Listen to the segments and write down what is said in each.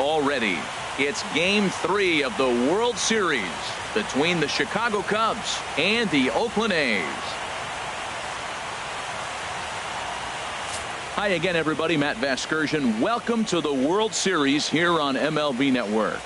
already. It's Game 3 of the World Series between the Chicago Cubs and the Oakland A's. Hi again, everybody. Matt Vasgersian. Welcome to the World Series here on MLB Network.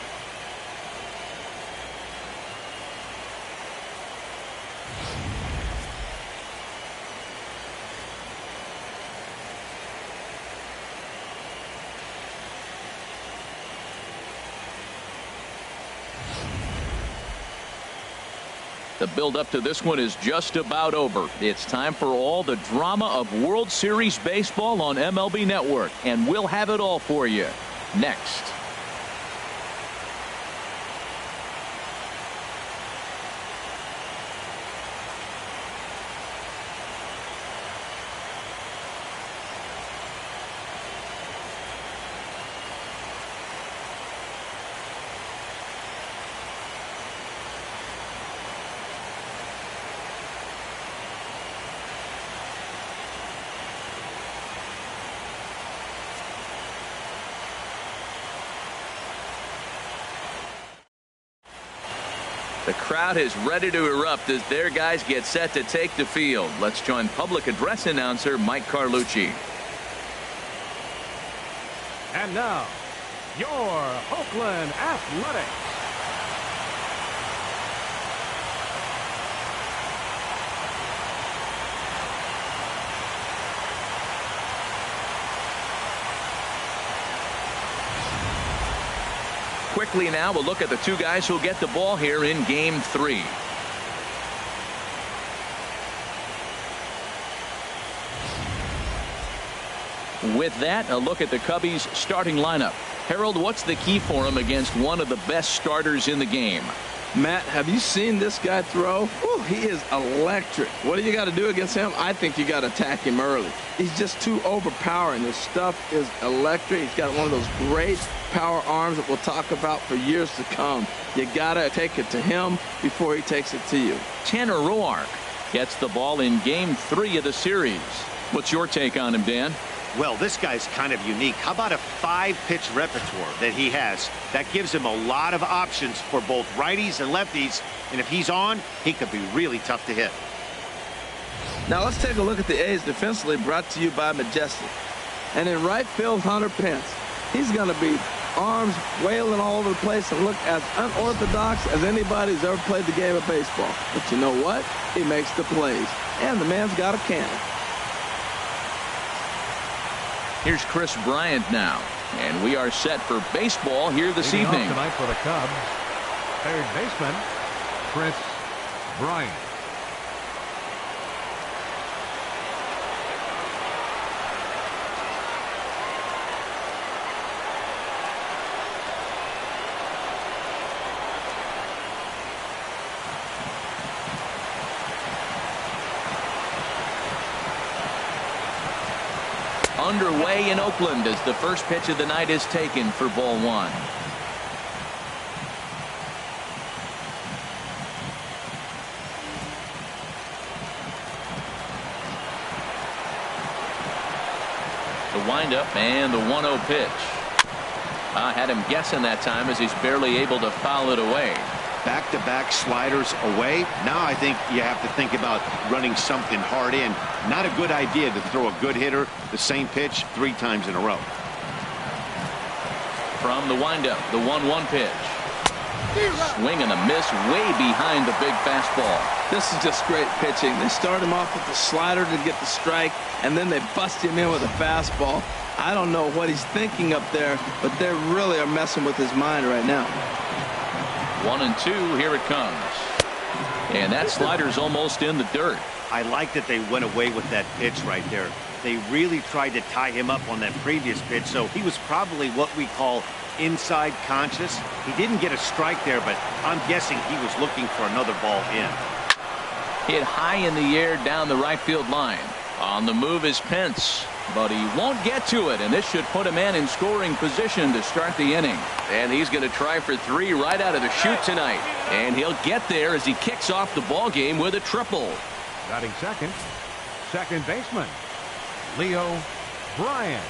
The build-up to this one is just about over. It's time for all the drama of World Series baseball on MLB Network, and we'll have it all for you next. The crowd is ready to erupt as their guys get set to take the field. Let's join public address announcer Mike Carlucci. And now, your Oakland Athletics. Quickly now, we'll look at the two guys who'll get the ball here in Game 3. With that, a look at the Cubbies' starting lineup. Harold, what's the key for him against one of the best starters in the game? Matt, have you seen this guy throw? Whew, he is electric. What do you got to do against him? I think you got to attack him early. He's just too overpowering. His stuff is electric. He's got one of those great power arms that we'll talk about for years to come. You got to take it to him before he takes it to you. Tanner Roark gets the ball in Game 3 of the series. What's your take on him, Dan? Well, this guy's kind of unique. How about a 5-pitch repertoire that he has? That gives him a lot of options for both righties and lefties. And if he's on, he could be really tough to hit. Now let's take a look at the A's defensively, brought to you by Majestic. And in right field, Hunter Pence. He's going to be arms wailing all over the place and look as unorthodox as anybody who's ever played the game of baseball. But you know what? He makes the plays. And the man's got a cannon. Here's Chris Bryant now, and we are set for baseball here this Leading evening. off tonight for the Cubs, third baseman Chris Bryant. Underway in Oakland as the first pitch of the night is taken for ball one. The windup and the 1-0 pitch. Had him guessing that time as he's barely able to foul it away. Back-to-back sliders away. Now I think you have to think about running something hard in. Not a good idea to throw a good hitter the same pitch 3 times in a row. From the windup, the 1-1 pitch. Swing and a miss way behind the big fastball. This is just great pitching. They start him off with the slider to get the strike, and then they bust him in with a fastball. I don't know what he's thinking up there, but they really are messing with his mind right now. 1-2, here it comes. And that slider's almost in the dirt. I like that they went away with that pitch right there. They really tried to tie him up on that previous pitch, so he was probably what we call inside conscious. He didn't get a strike there, but I'm guessing he was looking for another ball in. Hit high in the air down the right field line. On the move is Pence, but he won't get to it, and this should put a man in scoring position to start the inning. And he's going to try for 3 right out of the chute tonight, and he'll get there as he kicks off the ball game with a triple. Batting second, second baseman Leo Bryant.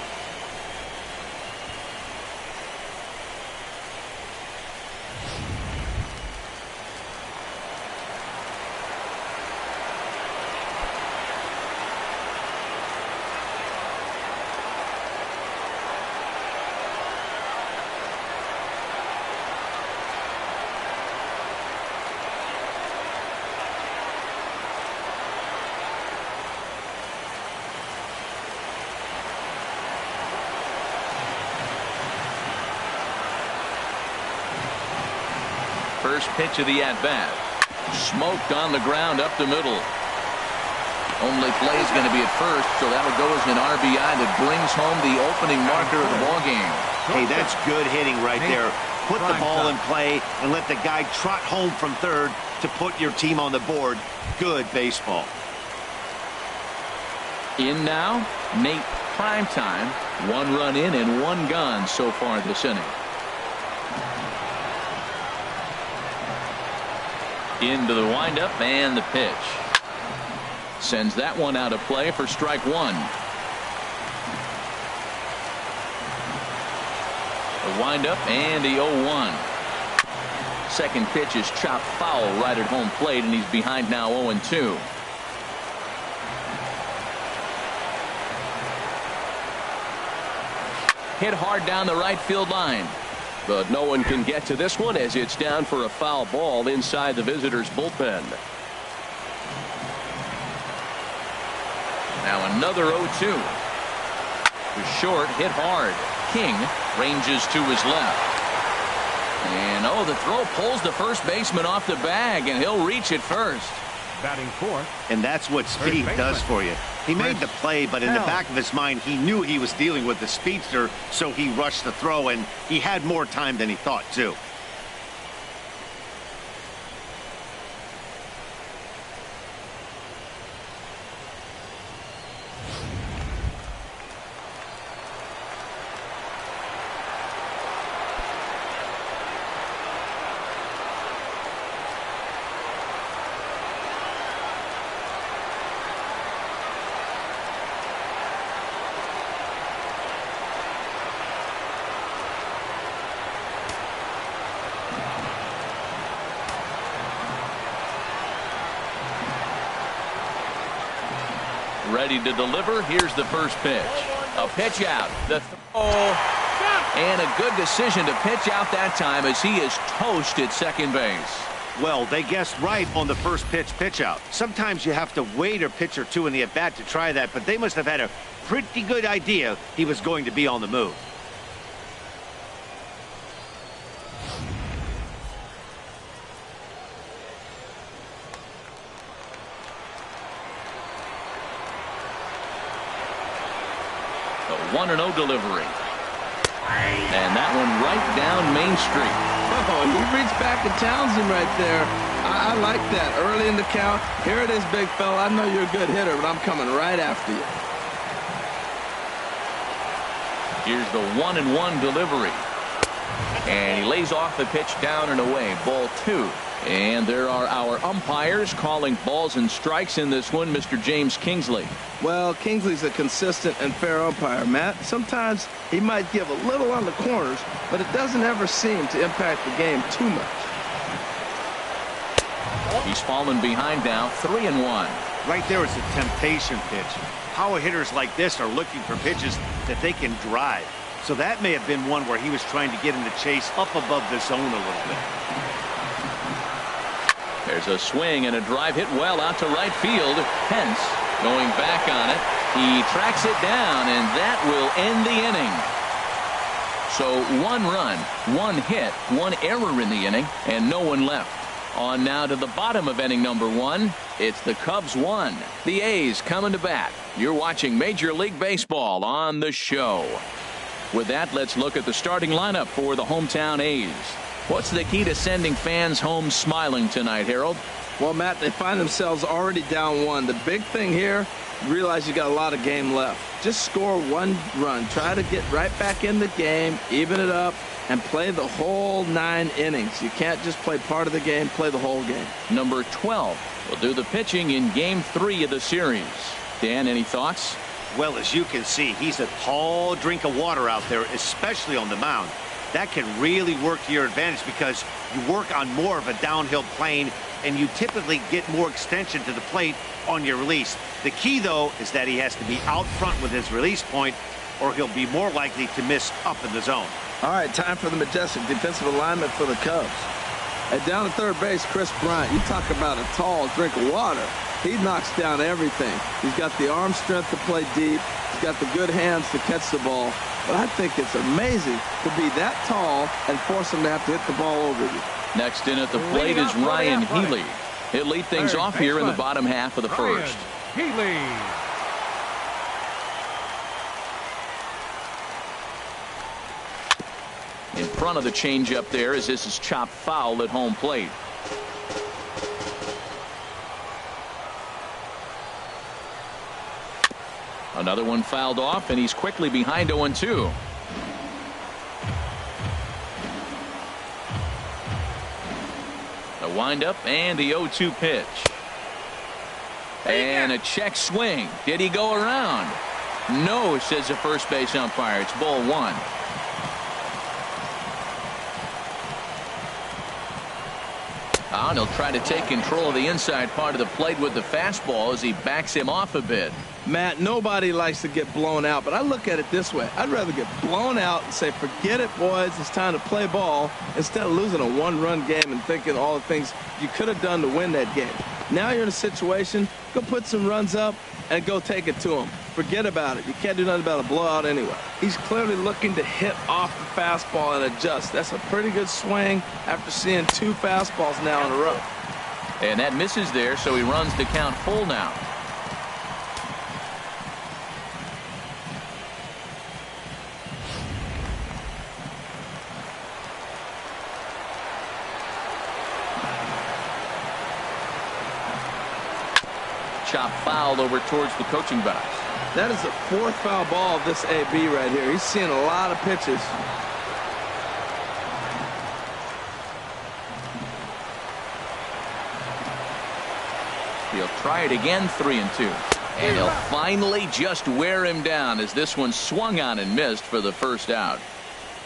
First pitch of the at-bat. Smoked on the ground up the middle. Only play is going to be at first, so that'll go as an RBI that brings home the opening marker of the ball game. Hey, that's good hitting right there. Put the ball in play and let the guy trot home from third to put your team on the board. Good baseball. In now, Nate Primetime. 1 run in and 1 gone so far this inning. Into the windup and the pitch. Sends that one out of play for strike 1. The windup and the 0-1. Second pitch is chopped foul right at home plate, and he's behind now 0-2. Hit hard down the right field line. But no one can get to this one as it's down for a foul ball inside the visitors' bullpen. Now another 0-2. To short, hit hard. King ranges to his left. And the throw pulls the first baseman off the bag, and he'll reach it first. Batting fourth. And that's what speed does for you. He made the play, but in the back of his mind, he knew he was dealing with the speedster, so he rushed the throw, and he had more time than he thought, too. Ready to deliver. Here's the first pitch. A pitch out. The throw. And a good decision to pitch out that time as he is toast at second base. Well, they guessed right on the first pitch out. Sometimes you have to wait a pitch or two in the at-bat to try that, but they must have had a pretty good idea he was going to be on the move. The 1-0 delivery. And that one right down Main Street. Oh, he reached back and challenged him right there. I like that. Early in the count. Here it is, big fella. I know you're a good hitter, but I'm coming right after you. Here's the 1-1 delivery. And he lays off the pitch down and away. Ball 2. And there are our umpires calling balls and strikes in this one, Mr. James Kingsley. Well, Kingsley's a consistent and fair umpire, Matt. Sometimes he might give a little on the corners, but it doesn't ever seem to impact the game too much. He's fallen behind now, 3-1. Right there is a temptation pitch. Power hitters like this are looking for pitches that they can drive. So that may have been one where he was trying to get him to chase up above the zone a little bit. There's a swing and a drive hit well out to right field. Pence going back on it. He tracks it down, and that will end the inning. So 1 run, 1 hit, 1 error in the inning, and no one left. On now to the bottom of inning number 1. It's the Cubs 1. The A's coming to bat. You're watching Major League Baseball on the show. With that, let's look at the starting lineup for the hometown A's. What's the key to sending fans home smiling tonight, Harold? Well, Matt, they find themselves already down 1. The big thing here, realize you got a lot of game left. Just score 1 run. Try to get right back in the game, even it up, and play the whole 9 innings. You can't just play part of the game, play the whole game. Number 12 will do the pitching in Game 3 of the series. Dan, any thoughts? Well, as you can see, he's a tall drink of water out there, especially on the mound. That can really work to your advantage because you work on more of a downhill plane and you typically get more extension to the plate on your release. The key, though, is that he has to be out front with his release point or he'll be more likely to miss up in the zone. All right, time for the majestic defensive alignment for the Cubs. And down at third base, Chris Bryant. You talk about a tall drink of water. He knocks down everything. He's got the arm strength to play deep. He's got the good hands to catch the ball. But I think it's amazing to be that tall and force him to have to hit the ball over you. Next in at the plate is Ryan Healy. He'll lead things Third off here in the baseman, bottom half of the Ryan first. Healy. In front of the changeup there as this is chopped foul at home plate. Another one fouled off, and he's quickly behind 0-2. The windup and the 0-2 pitch. And a check swing. Did he go around? No, says the first base umpire. It's ball one. And he'll try to take control of the inside part of the plate with the fastball as he backs him off a bit. Matt, nobody likes to get blown out, but I look at it this way. I'd rather get blown out and say, forget it, boys, it's time to play ball, instead of losing a one-run game and thinking all the things you could have done to win that game. Now you're in a situation, go put some runs up and go take it to them. Forget about it. You can't do nothing about a blowout anyway. He's clearly looking to hit off the fastball and adjust. That's a pretty good swing after seeing two fastballs now in a row. And that misses there, so he runs the count full now. Chop foul over towards the coaching box. That is the fourth foul ball of this AB right here. He's seeing a lot of pitches. He'll try it again, 3-2. And he'll finally just wear him down as this one swung on and missed for the first out.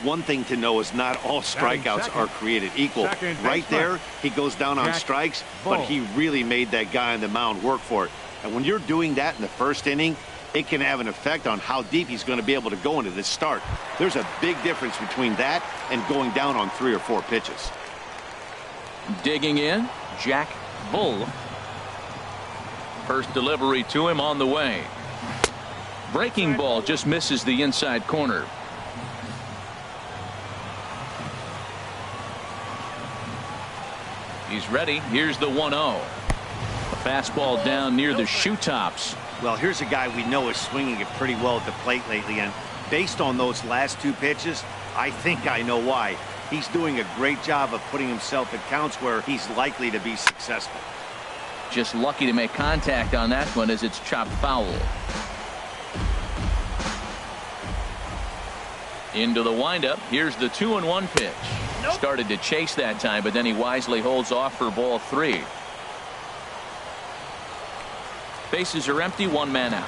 One thing to know is not all strikeouts are created equal. Right there, he goes down on strikes, but he really made that guy on the mound work for it. And when you're doing that in the first inning, it can have an effect on how deep he's going to be able to go into this start. There's a big difference between that and going down on 3 or 4 pitches. Digging in, Jack Bull. First delivery to him on the way. Breaking ball just misses the inside corner. He's ready. Here's the 1-0. A fastball down near the shoe tops. Well, here's a guy we know is swinging it pretty well at the plate lately, and based on those last 2 pitches, I think I know why. He's doing a great job of putting himself at counts where he's likely to be successful. Just lucky to make contact on that one as it's chopped foul. Into the windup. Here's the 2-1 pitch. Started to chase that time, but then he wisely holds off for ball 3. Bases are empty, 1 man out.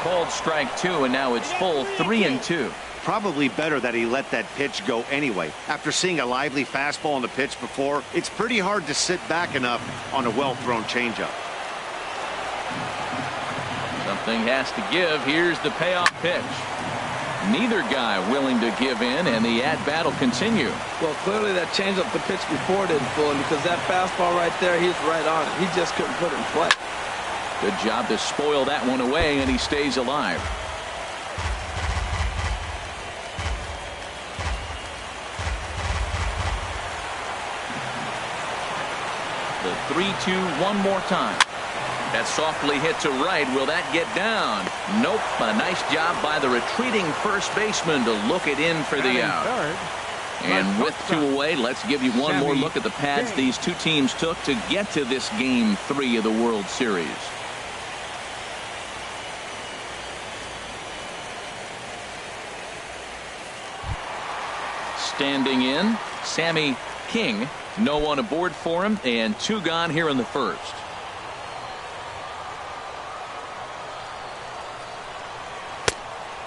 Called strike 2, and now it's full 3-2. Probably better that he let that pitch go anyway. After seeing a lively fastball on the pitch before, it's pretty hard to sit back enough on a well-thrown changeup. Something has to give. Here's the payoff pitch. Neither guy willing to give in, and the at-bat will continue. Well, clearly that changeup the pitch before didn't fool him, because that fastball right there, he's right on it. He just couldn't put it in play. Good job to spoil that one away, and he stays alive. The 3-2 one more time. That softly hit to right. Will that get down? Nope. A nice job by the retreating first baseman to look it in for the out. And with 2 away, let's give you one more look at the pads these two teams took to get to this Game 3 of the World Series. Standing in, Sammy King. No one aboard for him, and 2 gone here in the first.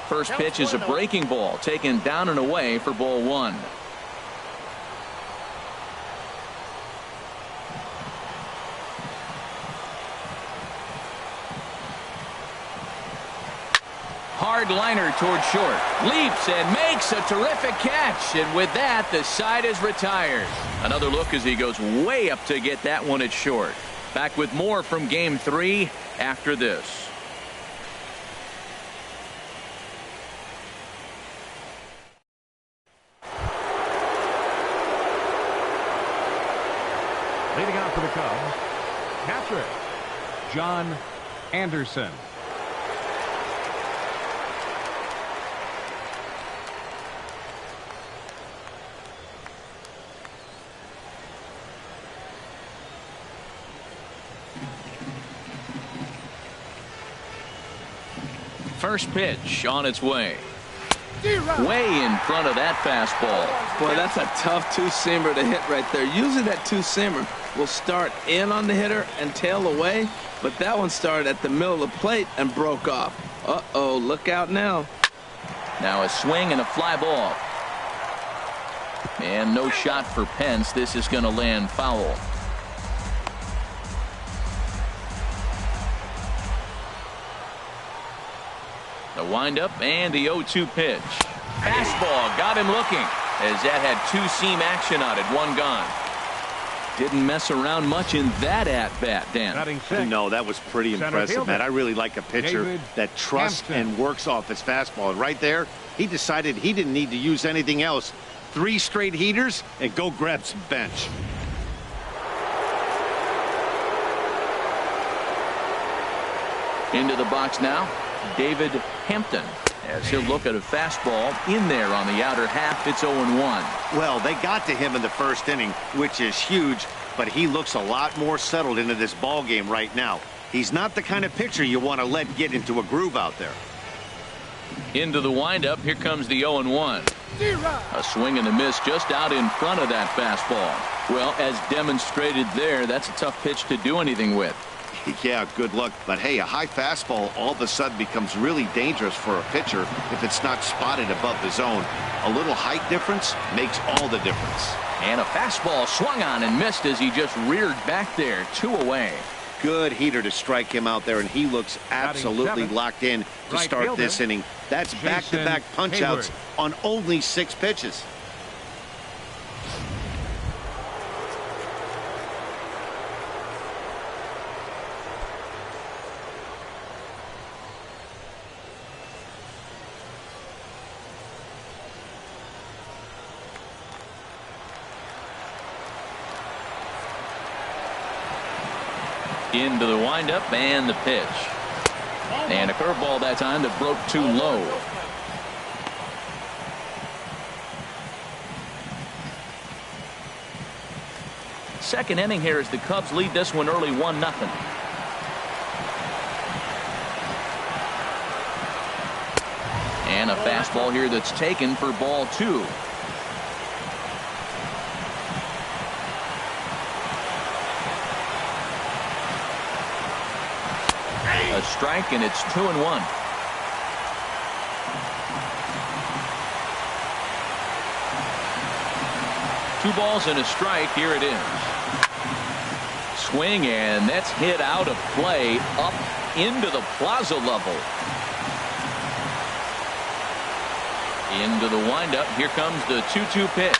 First pitch is a breaking ball, taken down and away for ball 1. Hard liner toward short. Leaps and makes a terrific catch. And with that, the side is retired. Another look as he goes way up to get that one at short. Back with more from Game 3 after this. Cubs, catcher, John Anderson. First pitch on its way. Way in front of that fastball. Boy, that's a tough two-seamer to hit right there. Usually that two-seamer will start in on the hitter and tail away, but that one started at the middle of the plate and broke off. Uh-oh, look out now. Now a swing and a fly ball. And no shot for Pence. This is going to land foul. The windup and the 0-2 pitch. Fastball got him looking as that had two-seam action on it. One gone. Didn't mess around much in that at-bat, Dan. No, that was pretty impressive, Matt. I really like a pitcher that trusts and works off his fastball. And right there, he decided he didn't need to use anything else. 3 straight heaters and go grab some bench. Into the box now, David Hampton, as he'll look at a fastball in there on the outer half. It's 0-1. Well, they got to him in the first inning, which is huge, but he looks a lot more settled into this ball game right now. He's not the kind of pitcher you want to let get into a groove out there. Into the windup. Here comes the 0-1. A swing and a miss just out in front of that fastball. Well, as demonstrated there, that's a tough pitch to do anything with. Yeah, good luck. But hey, a high fastball all of a sudden becomes really dangerous for a pitcher if it's not spotted above the zone. A little height difference makes all the difference. And a fastball swung on and missed as he just reared back there. 2 away. Good heater to strike him out there, and he looks absolutely locked in to start this inning. That's back-to-back punch-outs on only 6 pitches. Into the windup and the pitch. And a curveball that time that broke too low. Second inning here as the Cubs lead this one early 1-0. And a fastball here that's taken for ball 2. A strike, and it's 2-1. Two balls and a strike. Here it is. Swing, and that's hit out of play up into the plaza level. Into the windup. Here comes the 2-2 pitch.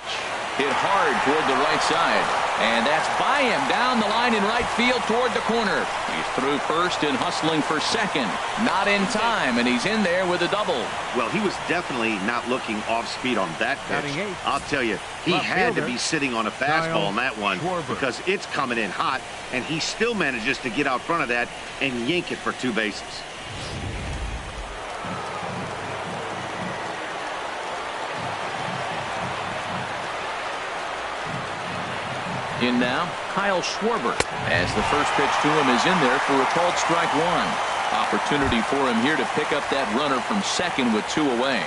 Hit hard toward the right side. And that's by him down the line in right field toward the corner. He's through first and hustling for second. Not in time, and he's in there with a double. Well, he was definitely not looking off speed on that pitch. I'll tell you, he had to be sitting on a fastball on that one because it's coming in hot, and he still manages to get out front of that and yank it for 2 bases. In now, Kyle Schwarber, as the first pitch to him is in there for a called strike 1. Opportunity for him here to pick up that runner from second with 2 away.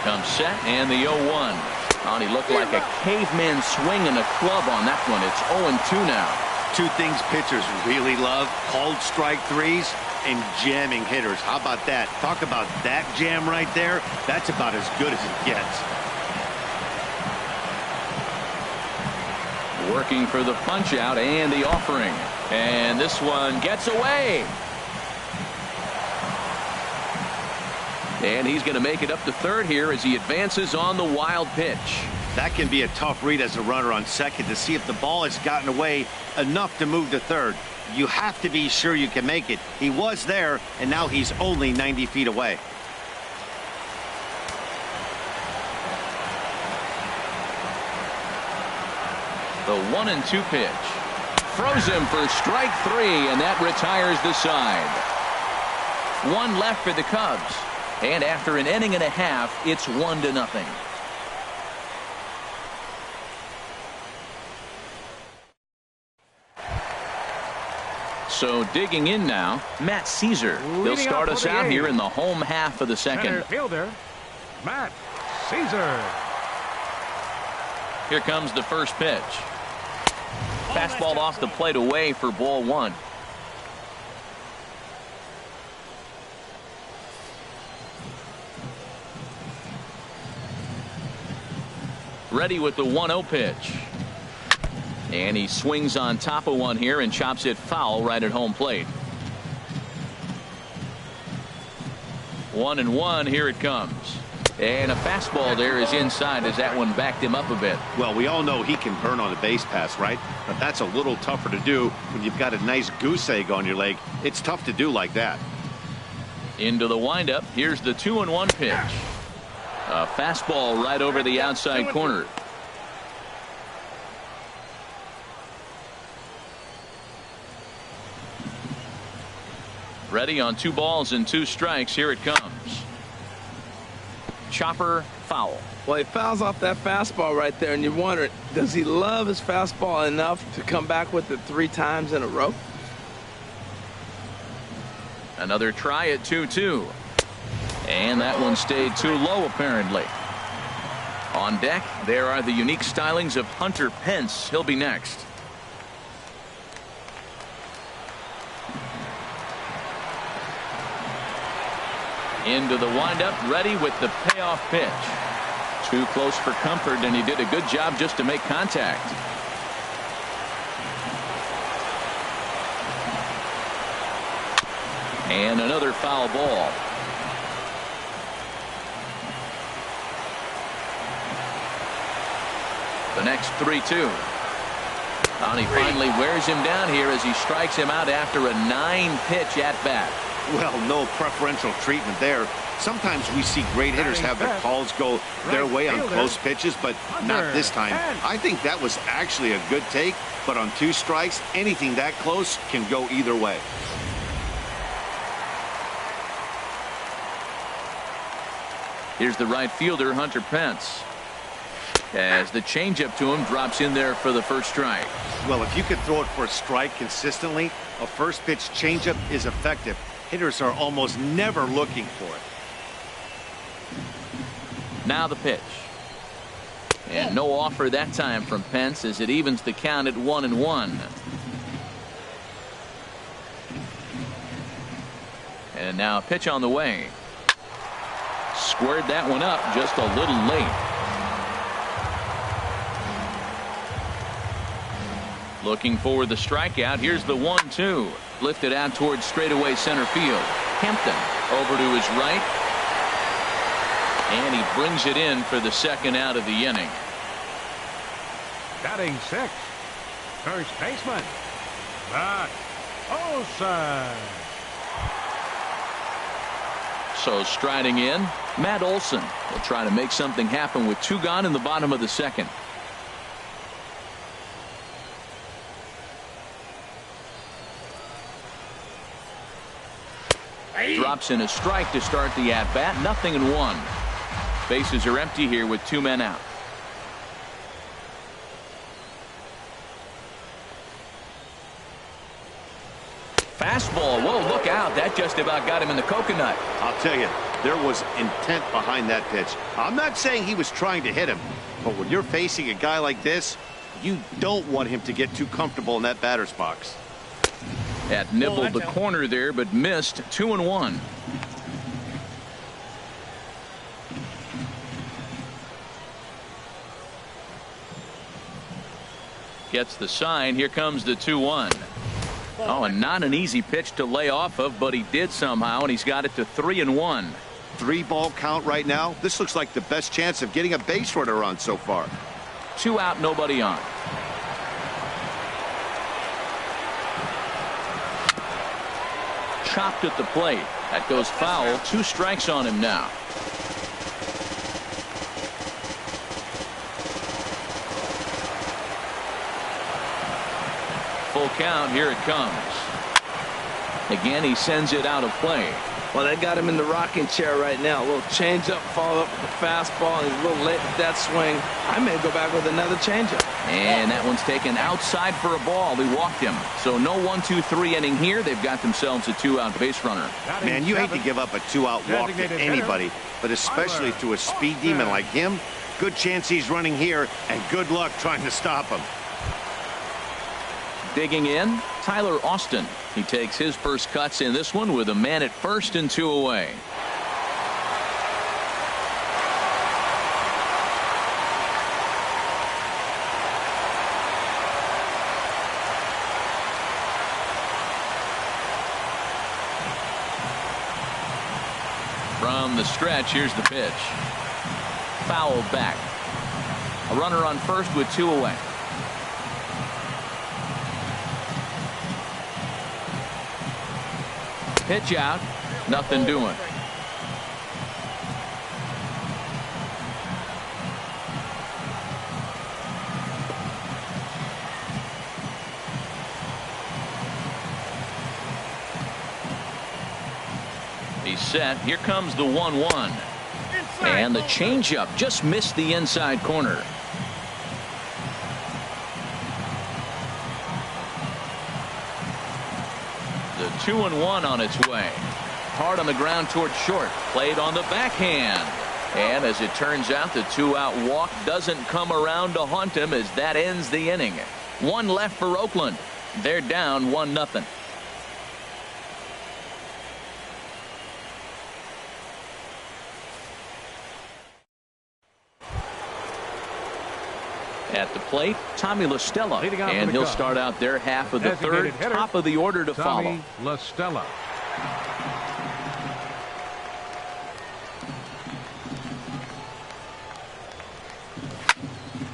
Comes set and the 0-1. He looked like a caveman swinging a club on that one. It's 0-2 now. 2 things pitchers really love: called strike 3s and jamming hitters. How about that? Talk about that jam right there. That's about as good as it gets. Working for the punch out and the offering. And this one gets away. And he's going to make it up to third here as he advances on the wild pitch. That can be a tough read as a runner on second to see if the ball has gotten away enough to move to third. You have to be sure you can make it. He was there, and now he's only 90 feet away. The 1-2 pitch. Throws him for strike 3, and that retires the side. One left for the Cubs. And after an inning and a half, it's 1-0. So digging in now, Matt Caesar. He'll start us out here in the home half of the second. Center fielder, Matt Caesar. Here comes the first pitch. Fastball off the plate away for ball 1. Ready with the 1-0 pitch. And he swings on top of one here and chops it foul right at home plate. 1-1, here it comes. And a fastball there is inside as that one backed him up a bit. Well, we all know he can burn on a base pass, right? But that's a little tougher to do when you've got a nice goose egg on your leg. It's tough to do like that. Into the windup. Here's the 2-1 pitch. A fastball right over the outside corner. Ready on 2 balls and 2 strikes. Here it comes. Chopper foul. Well, he fouls off that fastball right there, and you wonder, does he love his fastball enough to come back with it 3 times in a row? Another try at 2-2. And that one stayed too low, apparently. On deck, there are the unique stylings of Hunter Pence. He'll be next. Into the windup, ready with the payoff pitch. Too close for comfort, and he did a good job just to make contact. And another foul ball. The next 3-2. And he finally wears him down here as he strikes him out after a 9-pitch at bat. Well, no preferential treatment there. Sometimes we see great hitters have their calls go their way on close pitches, but not this time. I think that was actually a good take, but on 2 strikes, anything that close can go either way. Here's the right fielder, Hunter Pence. As the changeup to him drops in there for the first strike. Well, if you can throw it for a strike consistently, a first pitch changeup is effective. Hitters are almost never looking for it. Now the pitch. And no offer that time from Pence as it evens the count at 1-1. And now a pitch on the way. Squared that one up just a little late. Looking for the strikeout. Here's the 1-2. Lifted out towards straightaway center field. Hampton over to his right. And he brings it in for the second out of the inning. Batting 6th, first baseman, Matt Olson. So striding in, Matt Olson will try to make something happen with 2 gone in the bottom of the second. Drops in a strike to start the at-bat. 0-1. Bases are empty here with 2 men out. Fastball. Whoa, look out. That just about got him in the coconut. I'll tell you, there was intent behind that pitch. I'm not saying he was trying to hit him, but when you're facing a guy like this, you don't want him to get too comfortable in that batter's box. That nibbled the corner there, but missed. 2-1. Gets the sign. Here comes the 2-1. Oh, and not an easy pitch to lay off of, but he did somehow, and he's got it to 3-1. 3-ball count right now. This looks like the best chance of getting a base runner on so far. 2 out, nobody on. chopped at the plate. That goes foul. 2 strikes on him now. Full count. Here it comes. Again, he sends it out of play. Well, they got him in the rocking chair right now. A little changeup, follow up with the fastball, and he's a little late with that swing. I may go back with another changeup. And that one's taken outside for a ball. He walked him. So no 1-2-3 inning here. They've got themselves a 2-out base runner. Man, you hate to give up a 2-out walk to anybody, but especially to a speed demon like him. Good chance he's running here, and good luck trying to stop him. Digging in, Tyler Austin. He takes his first cuts in this one with a man at first and 2 away. From the stretch, here's the pitch. Fouled back. A runner on first with 2 away. Pitch out. Nothing doing. He's set. Here comes the 1-1. And the changeup just missed the inside corner. The 2-1 on its way. Hard on the ground toward short. Played on the backhand. And as it turns out, the 2-out walk doesn't come around to haunt him as that ends the inning. 1 left for Oakland. They're down 1-0. At the plate, Tommy La Stella, and he'll start out their half of the third, top of the order to follow. La Stella.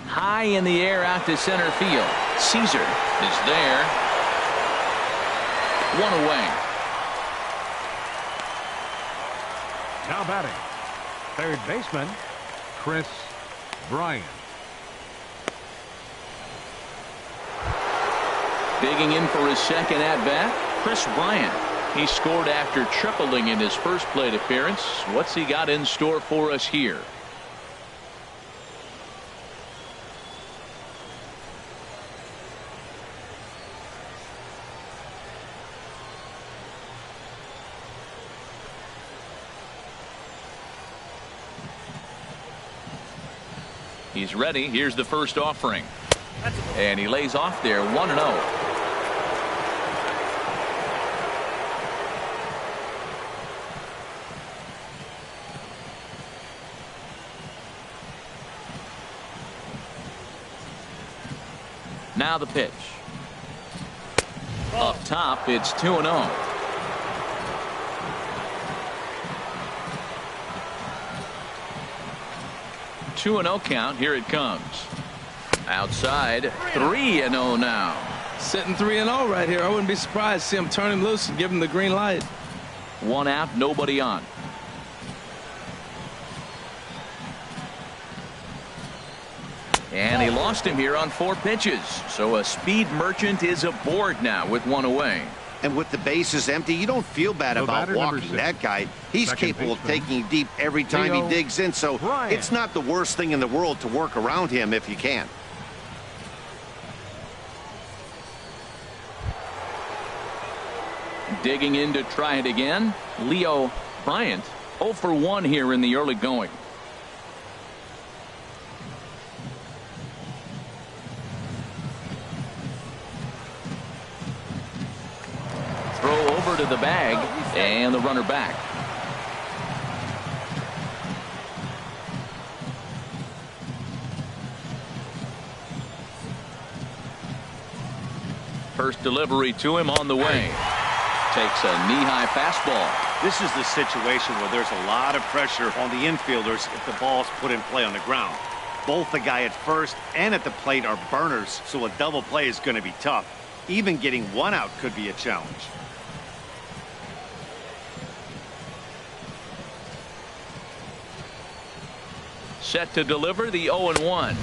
High in the air out to center field. Caesar is there. 1 away. Now batting, third baseman, Chris Bryant. Digging in for his second at-bat, Chris Bryant. He scored after tripling in his first plate appearance. What's he got in store for us here? He's ready. Here's the first offering. And he lays off there 1-0. Now the pitch. Up top, it's 2-0. 2-0 count. Here it comes. Outside, 3-0 now. Sitting 3-0 right here. I wouldn't be surprised to see him turn him loose and give him the green light. 1 out, nobody on. And he lost him here on 4 pitches. So a speed merchant is aboard now with 1 away. And with the bases empty, you don't feel bad about walking that guy. He's capable of taking deep every time he digs in, so it's not the worst thing in the world to work around him if you can. Digging in to try it again, Leo Bryant. 0 for 1 here in the early going. Throw over to the bag, and the runner back. First delivery to him on the way. Takes a knee-high fastball. This is the situation where there's a lot of pressure on the infielders if the ball's put in play on the ground. Both the guy at first and at the plate are burners, so a double play is going to be tough. Even getting 1 out could be a challenge. Set to deliver the 0-1.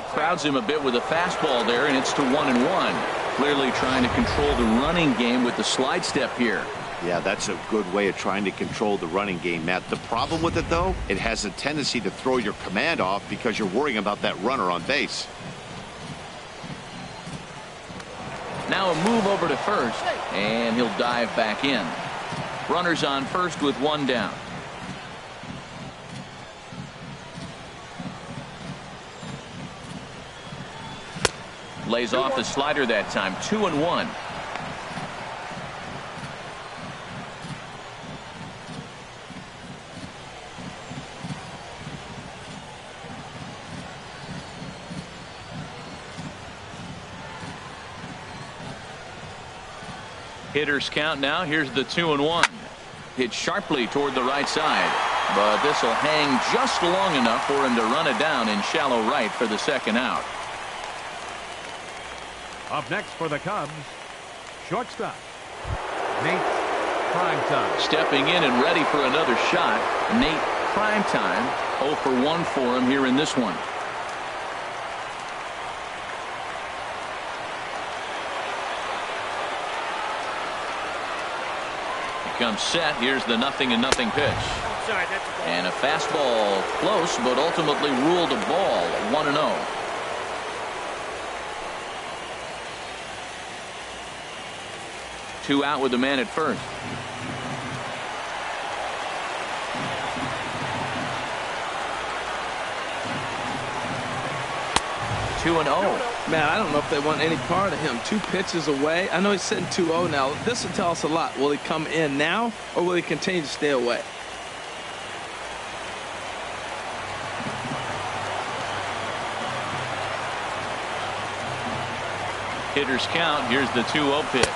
Crowds him a bit with a fastball there, and it's to 1-1. Clearly trying to control the running game with the slide step here. Yeah, that's a good way of trying to control the running game, Matt. The problem with it, though, it has a tendency to throw your command off because you're worrying about that runner on base. Now a move over to first, and he'll dive back in. Runners on first with one down. Lays off the slider that time. 2-1. Hitters count now. Here's the 2-1. Hit sharply toward the right side, but this will hang just long enough for him to run it down in shallow right for the second out. Up next for the Cubs, shortstop, Nate Primetime. Stepping in and ready for another shot, Nate Primetime. 0 for 1 for him here in this one. Comes set. Here's the 0-0 pitch. And a fastball close, but ultimately ruled a ball. 1-0. Two out with the man at first. Two and 0. Man, I don't know if they want any part of him. 2 pitches away. I know he's sitting 2-0 now. This will tell us a lot. Will he come in now, or will he continue to stay away? Hitters count. Here's the 2-0 pitch.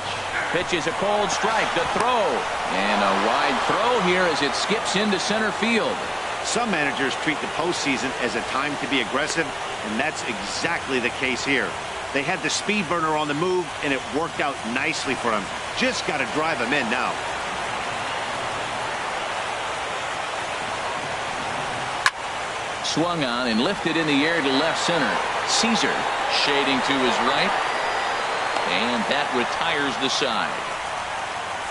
Pitch is a cold strike. The throw. And a wide throw here as it skips into center field. Some managers treat the postseason as a time to be aggressive, and that's exactly the case here. They had the speed burner on the move, and it worked out nicely for him. Just got to drive him in now. Swung on and lifted in the air to left center. Caesar shading to his right. And that retires the side.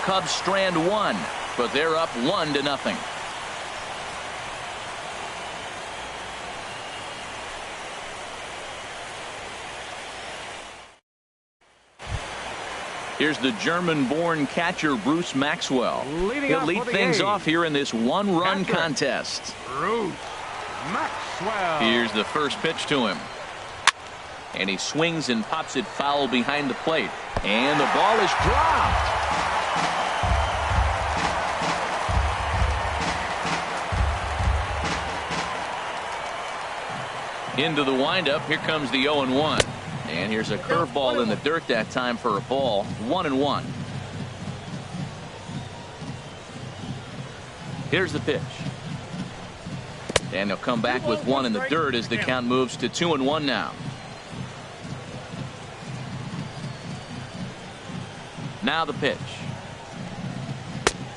Cubs strand 1, but they're up 1-0. Here's the German-born catcher Bruce Maxwell. He'll lead things off here in this one-run contest. Bruce Maxwell. Here's the first pitch to him. And he swings and pops it foul behind the plate. And the ball is dropped. Into the windup. Here comes the 0-1. And here's a curveball in the dirt that time for a ball. 1-1. Here's the pitch. And he'll come back with one in the dirt as the count moves to 2-1 now. Now the pitch.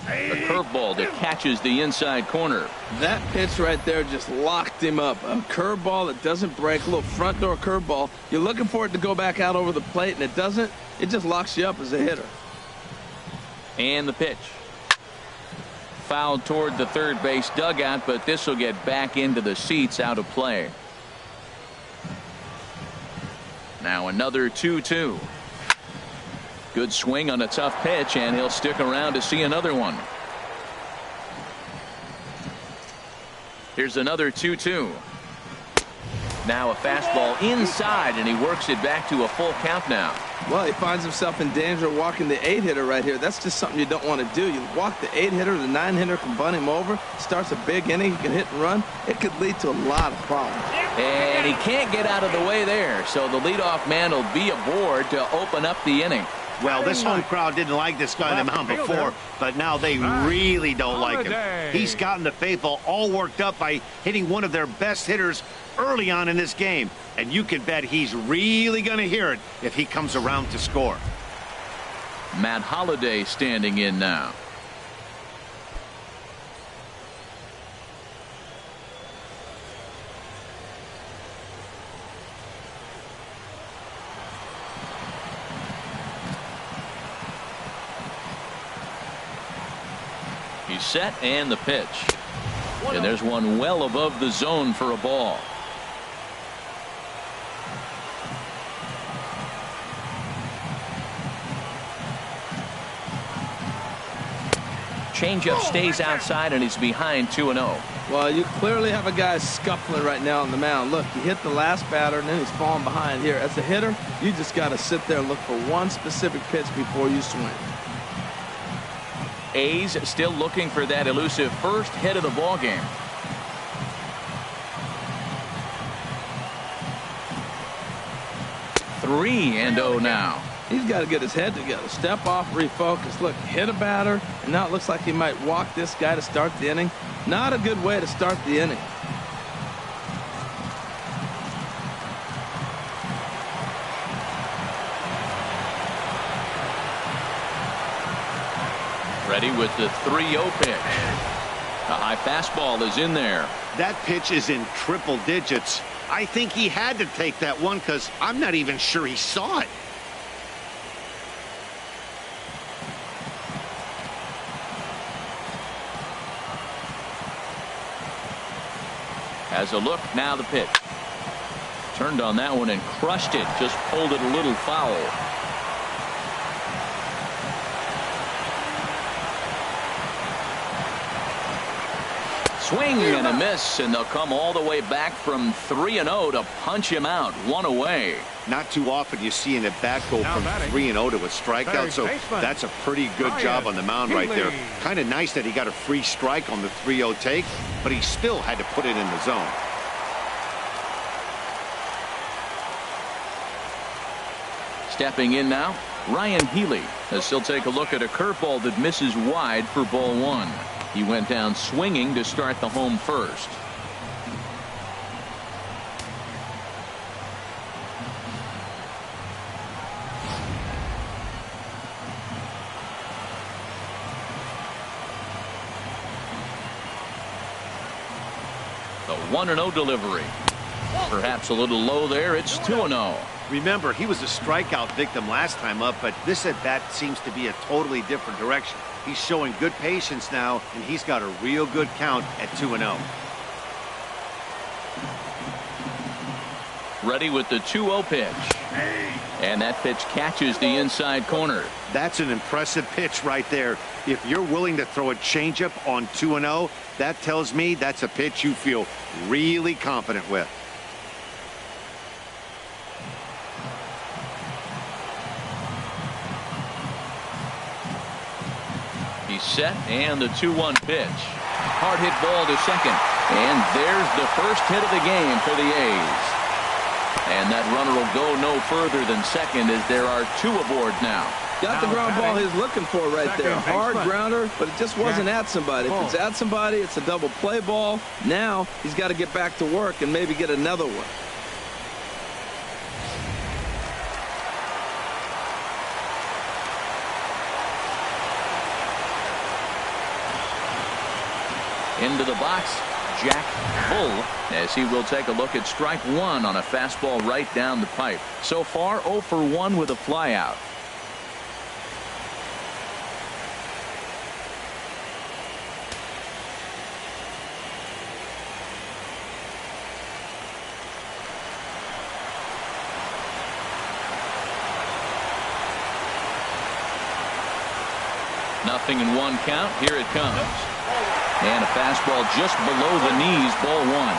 A curveball that catches the inside corner. That pitch right there just locked him up. A curveball that doesn't break, a little front door curveball. You're looking for it to go back out over the plate, and it doesn't. It just locks you up as a hitter. And the pitch. Fouled toward the third base dugout, but this will get back into the seats, out of play. Now another 2-2. Good swing on a tough pitch, and he'll stick around to see another one. Here's another 2-2. Now a fastball inside, and he works it back to a full count now. Well, he finds himself in danger of walking the 8-hitter right here. That's just something you don't want to do. You walk the 8-hitter, the 9-hitter can bunt him over. Starts a big inning, he can hit and run. It could lead to a lot of problems. And he can't get out of the way there, so the leadoff man will be aboard to open up the inning. Well, this home crowd didn't like this guy on the mound before, but now they really don't like him. He's gotten the faithful all worked up by hitting one of their best hitters early on in this game. And you can bet he's really going to hear it if he comes around to score. Matt Holliday standing in now. He's set and the pitch. And there's one well above the zone for a ball. Changeup stays outside and he's behind 2-0. Well, you clearly have a guy scuffling right now on the mound. Look, he hit the last batter and then he's falling behind here. As a hitter, you just got to sit there and look for one specific pitch before you swing. A's still looking for that elusive first hit of the ball game. Three and 0 now. He's got to get his head together, step off, refocus. Look, hit a batter, and now it looks like he might walk this guy to start the inning. Not a good way to start the inning. Ready with the 3-0 pitch. A high fastball is in there. That pitch is in triple digits. I think he had to take that one because I'm not even sure he saw it. Has a look, now the pitch. Turned on that one and crushed it. Just pulled it a little foul. Swing and a miss, and they'll come all the way back from 3-0 to punch him out. One away. Not too often you see an at-bat go from 3-0 to a strikeout, so that's a pretty good job on the mound right there. Kind of nice that he got a free strike on the 3-0 take, but he still had to put it in the zone. Stepping in now, Ryan Healy, as he'll take a look at a curveball that misses wide for ball one. He went down swinging to start the home first. The 1-0 delivery. Perhaps a little low there. It's 2-0. Remember, he was a strikeout victim last time up, but this at-bat seems to be a totally different direction. He's showing good patience now, and he's got a real good count at 2-0. Ready with the 2-0 pitch. And that pitch catches the inside corner. That's an impressive pitch right there. If you're willing to throw a changeup on 2-0, that tells me that's a pitch you feel really confident with. He's set, and the 2-1 pitch. Hard hit ball to second. And there's the first hit of the game for the A's. And that runner will go no further than second as there are two aboard now. Got the ground ball he's looking for right there. Hard grounder, but it just wasn't at somebody. If it's at somebody, it's a double play ball. Now he's got to get back to work and maybe get another one. Into the box, Jack Bull, as he will take a look at strike one on a fastball right down the pipe. So far 0 for 1 with a flyout. Nothing in one count. Here it comes. And a fastball just below the knees, ball one.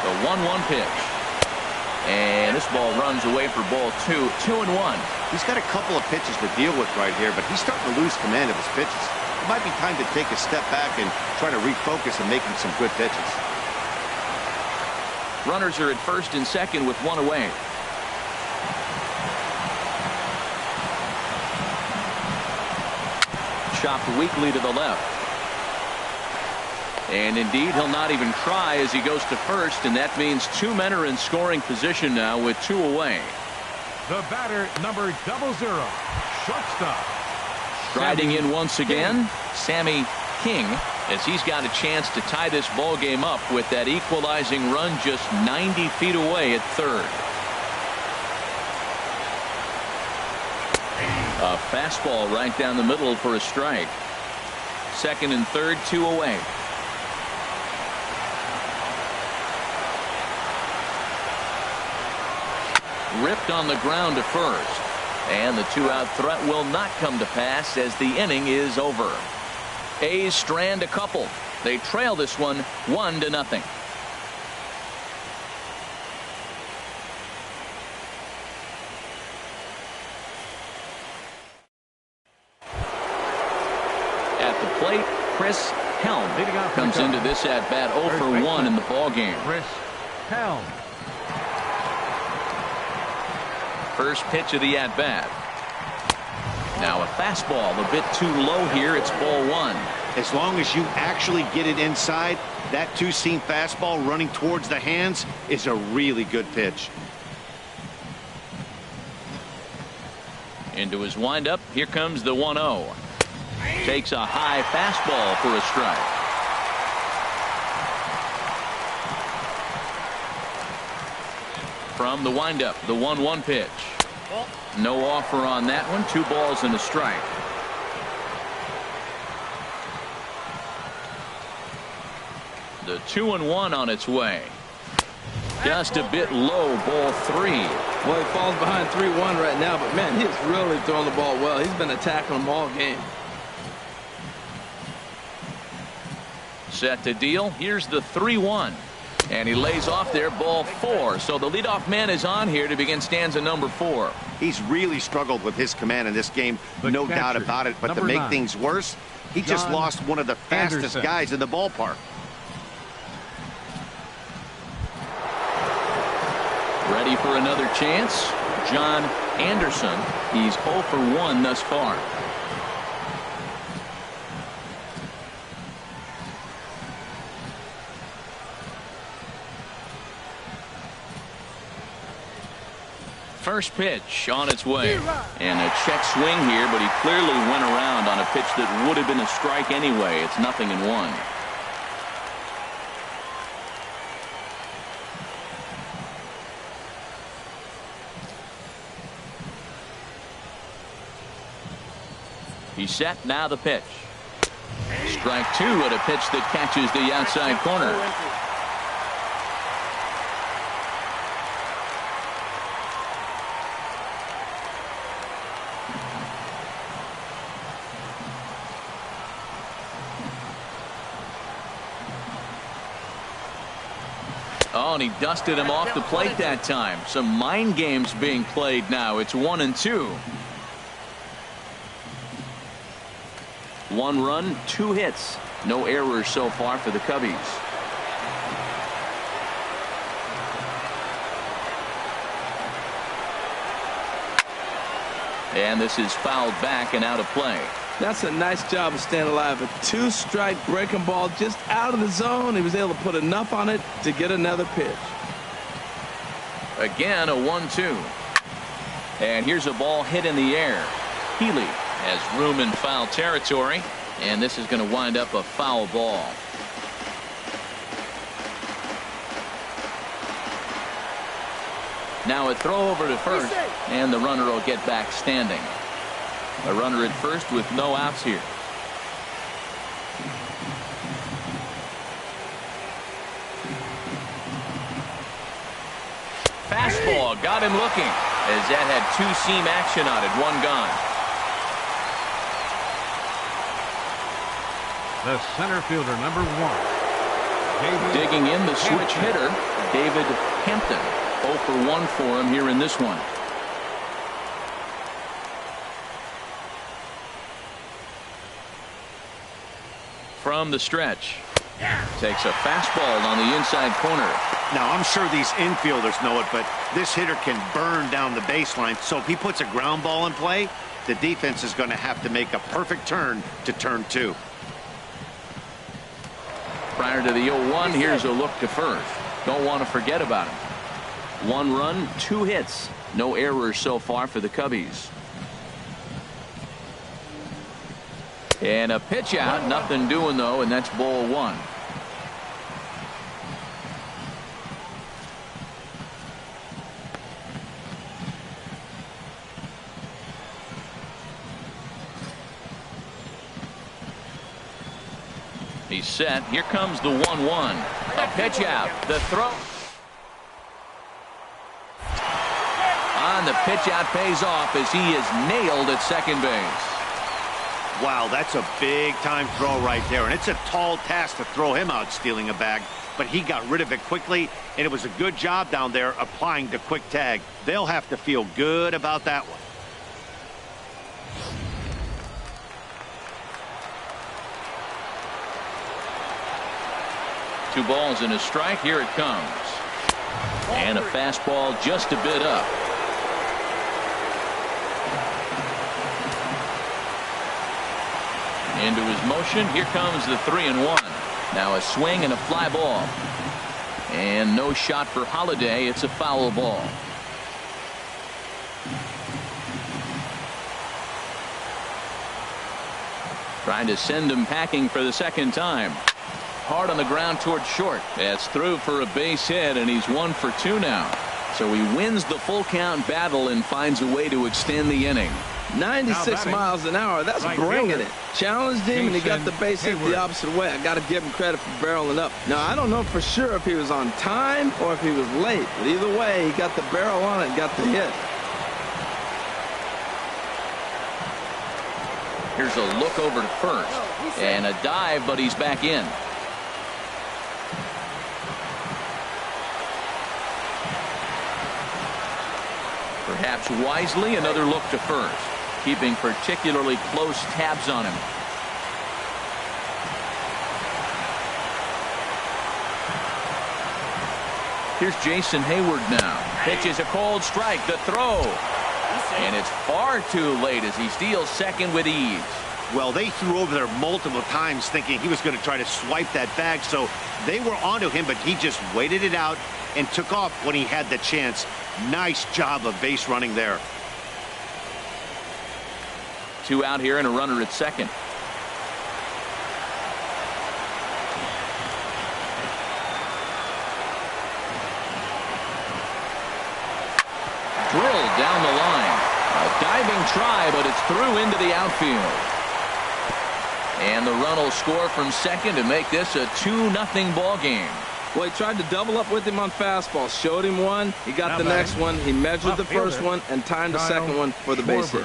The 1-1 pitch. And this ball runs away for ball two. 2-1. He's got a couple of pitches to deal with right here, but he's starting to lose command of his pitches. It might be time to take a step back and try to refocus on making some good pitches. Runners are at first and second with one away. Chopped weakly to the left. And indeed, he'll not even try as he goes to first, and that means two men are in scoring position now with two away. The batter, number 00, shortstop. Striding in once again, Sammy King, as he's got a chance to tie this ball game up with that equalizing run just 90 feet away at third. A fastball right down the middle for a strike. Second and third, 2 away. Ripped on the ground to first. And the 2-out threat will not come to pass as the inning is over. A's strand a couple. They trail this one 1-0. At the plate, Chris Helm comes into this at bat 0 for 1 in the ball game. Chris Helm. First pitch of the at bat. Now a fastball a bit too low here. It's ball 1. As long as you actually get it inside, that two-seam fastball running towards the hands is a really good pitch. Into his windup. Here comes the 1-0. Takes a high fastball for a strike. From the windup, the 1-1 pitch. No offer on that one. 2 balls and a strike. The 2-1 on its way. Just a bit low, ball 3. Well, he falls behind 3-1 right now, but man, he's really throwing the ball well. He's been attacking them all game. Set to deal. Here's the 3-1. And he lays off there, ball 4. So the leadoff man is on here to begin stanza number 4. He's really struggled with his command in this game, no doubt about it. But to make things worse, he just lost one of the fastest guys in the ballpark. Ready for another chance. John Anderson. He's 0 for 1 thus far. First pitch on its way. And a check swing here, but he clearly went around on a pitch that would have been a strike anyway. It's 0-1. He's set. Now the pitch. Strike 2 at a pitch that catches the outside corner. Oh, and he dusted him off the plate that time. Some mind games being played now. It's 1-2. 1 run, 2 hits. No errors so far for the Cubbies. And this is fouled back and out of play. That's a nice job of staying alive. A 2-strike breaking ball just out of the zone. He was able to put enough on it to get another pitch. Again, a 1-2. And here's a ball hit in the air. Healy has room in foul territory, and this is going to wind up a foul ball. Now a throw over to first, and the runner will get back standing. A runner at first with no outs here. Fastball got him looking as that had 2-seam action on it. 1 gone. The center fielder, number 1. Digging in, the switch hitter, David Hampton. 0 for 1 for him here in this one. From the stretch. Takes a fastball on the inside corner. Now, I'm sure these infielders know it, but this hitter can burn down the baseline. So if he puts a ground ball in play, the defense is going to have to make a perfect turn to turn 2. Prior to the 0-1, here's a look to first. Don't want to forget about him. 1 run, 2 hits. No errors so far for the Cubbies. And a pitch out. Nothing doing, though, and that's ball 1. set. Here comes the 1-1. A pitch out. The throw. On the pitch out pays off as he is nailed at second base. Wow, that's a big-time throw right there, and it's a tall task to throw him out stealing a bag, but he got rid of it quickly, and it was a good job down there applying the quick tag. They'll have to feel good about that one. Two balls and a strike. Here it comes. And a fastball just a bit up. Into his motion. Here comes the 3-1. Now a swing and a fly ball. And no shot for Holiday. It's a foul ball. Trying to send him packing for the second time. Hard on the ground towards short. That's through for a base hit, and he's 1 for 2 now. So he wins the full count battle and finds a way to extend the inning. 96 miles an hour. That's bringing it. Challenged him, and he got the base hit the opposite way. I got to give him credit for barreling up. Now, I don't know for sure if he was on time or if he was late, but either way, he got the barrel on it and got the hit. Here's a look over to first. And a dive, but he's back in. Perhaps wisely, another look to first, keeping particularly close tabs on him. Here's Jason Hayward now. Pitches a cold strike. The throw. And it's far too late as he steals second with ease. Well, they threw over there multiple times thinking he was going to try to swipe that bag, so they were onto him, but he just waited it out and took off when he had the chance. Nice job of base running there. 2 out here and a runner at second. Drilled down the line. A diving try, but it's through into the outfield. And the run will score from second to make this a 2-0 ball game. Well, he tried to double up with him on fastballs. Showed him one. He got the next one. He measured the first one and timed the second one for the base hit.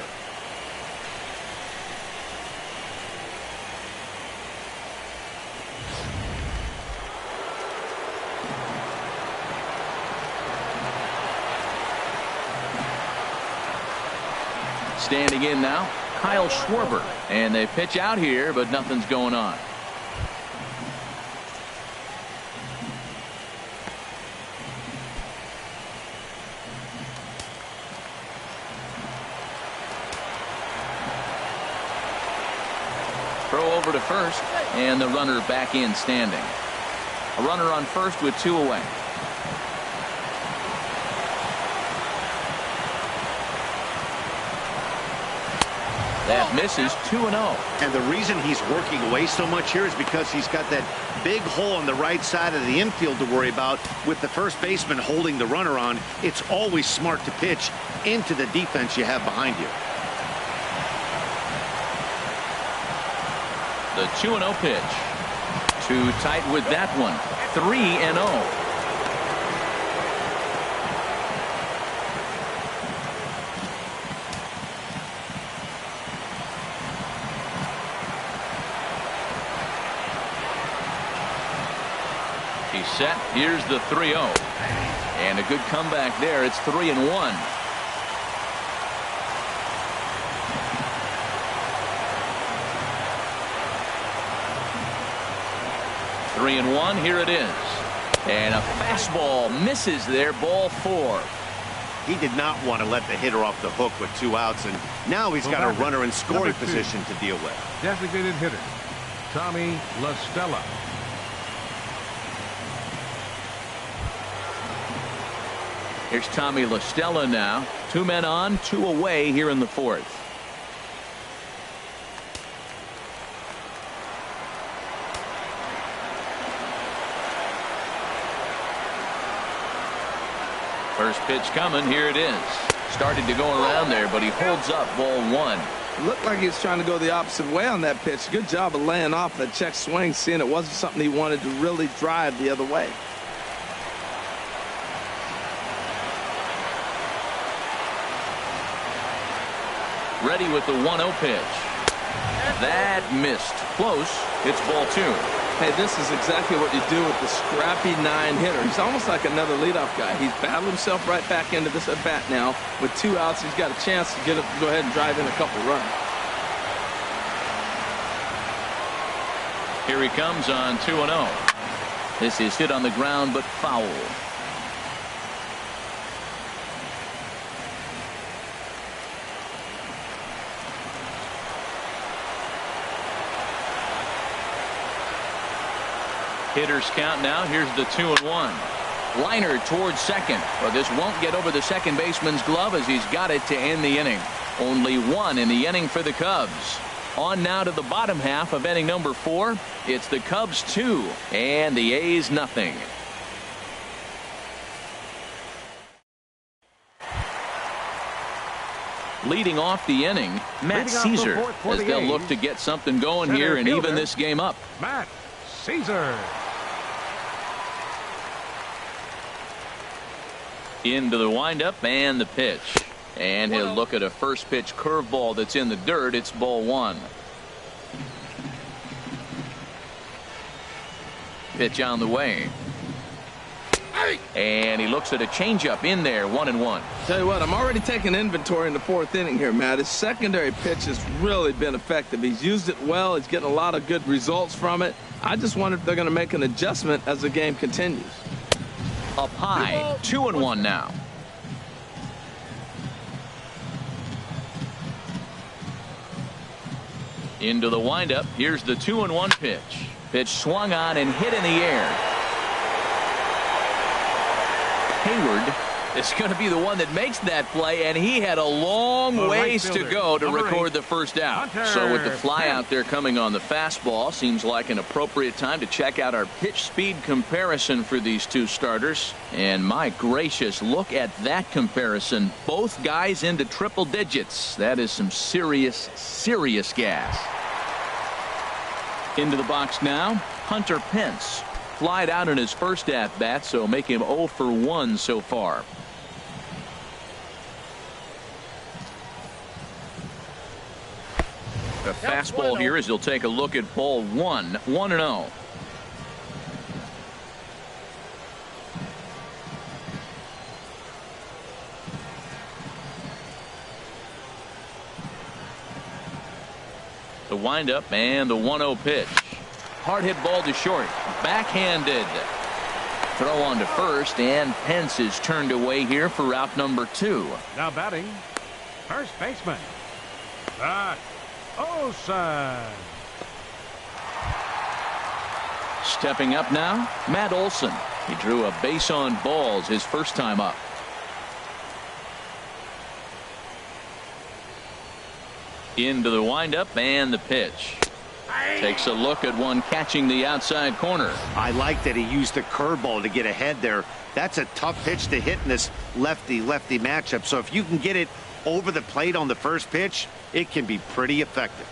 Standing in now, Kyle Schwarber. And they pitch out here, but nothing's going on. Throw over to first, and the runner back in standing. A runner on first with 2 away. That misses. 2-0. And the reason he's working away so much here is because he's got that big hole on the right side of the infield to worry about. With the first baseman holding the runner on, it's always smart to pitch into the defense you have behind you. The 2-0 pitch. Too tight with that one. 3-0. He's set. Here's the 3-0. And a good comeback there. It's 3-1. 3-1. Here it is. And a fastball misses there. Ball 4. He did not want to let the hitter off the hook with 2 outs, and now he's got a runner in scoring position to deal with. Designated hitter, Tommy La Stella. Here's Tommy La Stella now. 2 men on, 2 away here in the 4th. First pitch coming. Here it is. Started to go around there, but he holds up ball 1. Looked like he was trying to go the opposite way on that pitch. Good job of laying off that check swing, seeing it wasn't something he wanted to really drive the other way. Ready with the 1-0 pitch. That missed. Close. It's ball 2. Hey, this is exactly what you do with the scrappy 9-hitter. He's almost like another leadoff guy. He's battled himself right back into this at bat now. With 2 outs, he's got a chance to go ahead and drive in a couple runs. Here he comes on 2-0. This is hit on the ground, but foul. Hitters count now. Here's the 2-1. Liner towards second. But this won't get over the second baseman's glove as he's got it to end the inning. Only 1 in the inning for the Cubs. On now to the bottom half of inning number 4. It's the Cubs 2 and the A's nothing. Leading off the inning, Matt Caesar, as they'll look to get something going here and even this game up. Matt Caesar. Into the windup and the pitch. And he'll look at a first pitch curveball that's in the dirt. It's ball 1. Pitch on the way. And he looks at a changeup in there, 1-1. Tell you what, I'm already taking inventory in the 4th inning here, Matt. His secondary pitch has really been effective. He's used it well. He's getting a lot of good results from it. I just wonder if they're going to make an adjustment as the game continues. Up high, 2-1 now. Into the windup. Here's the 2-1 pitch. Pitch swung on and hit in the air. Hayward is going to be the one that makes that play, and he had a long ways to go to record the first out. So with the fly out there coming on the fastball, seems like an appropriate time to check out our pitch speed comparison for these two starters. And my gracious, look at that comparison. Both guys into triple digits. That is some serious gas. Into the box now, Hunter Pence. Flied out in his first at-bat, so make him 0 for 1 so far. The fastball here as he'll take a look at ball 1, 1-0. The windup and the 1-0 pitch. Hard hit ball to short. Backhanded. Throw on to first, and Pence is turned away here for out number 2. Now batting, first baseman, Zach Olsen. Stepping up now, Matt Olson. He drew a base on balls his first time up. Into the windup and the pitch. Takes a look at one catching the outside corner. I like that he used the curveball to get ahead there. That's a tough pitch to hit in this lefty-lefty matchup. So if you can get it over the plate on the first pitch, it can be pretty effective.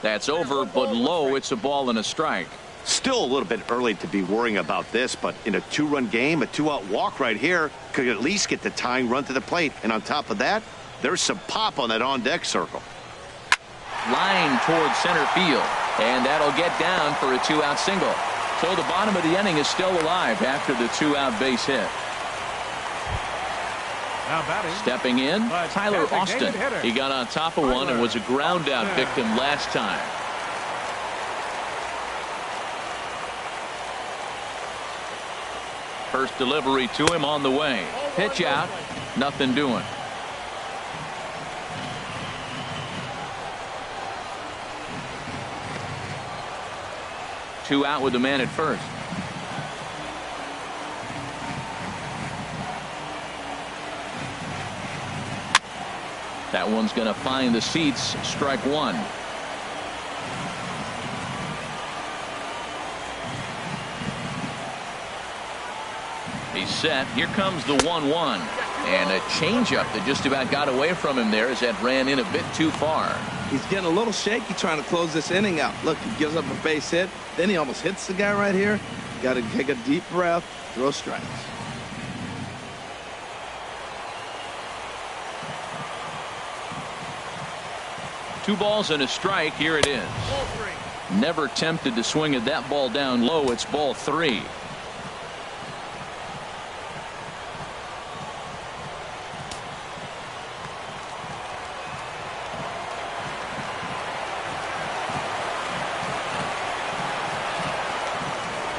That's over, but low. It's a ball and a strike. Still a little bit early to be worrying about this, but in a 2-run game, a 2-out walk right here could at least get the tying run to the plate. And on top of that, there's some pop on that on-deck circle. Line towards center field, and that'll get down for a 2-out single. So the bottom of the inning is still alive after the 2-out base hit. Now batting, stepping in, Tyler Austin. He got on top of one and was a ground out victim last time. First delivery to him on the way. Pitch out, nothing doing. Two out with the man at first. That one's going to find the seats. Strike one. He's set. Here comes the 1-1. And a changeup that just about got away from him there as that ran in a bit too far. He's getting a little shaky trying to close this inning out. Look, he gives up a base hit. Then he almost hits the guy right here. Got to take a deep breath, throw strikes. Two balls and a strike. Here it is. Never tempted to swing at that ball down low. It's ball 3.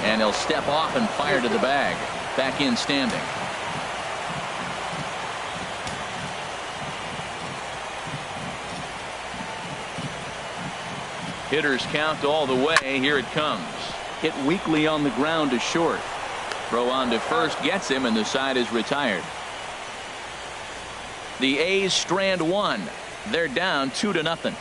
And he'll step off and fire to the bag. Back in standing. Hitters count all the way. Here it comes. Hit weakly on the ground to short. Throw on to first gets him, and the side is retired. The A's strand one. They're down 2-0.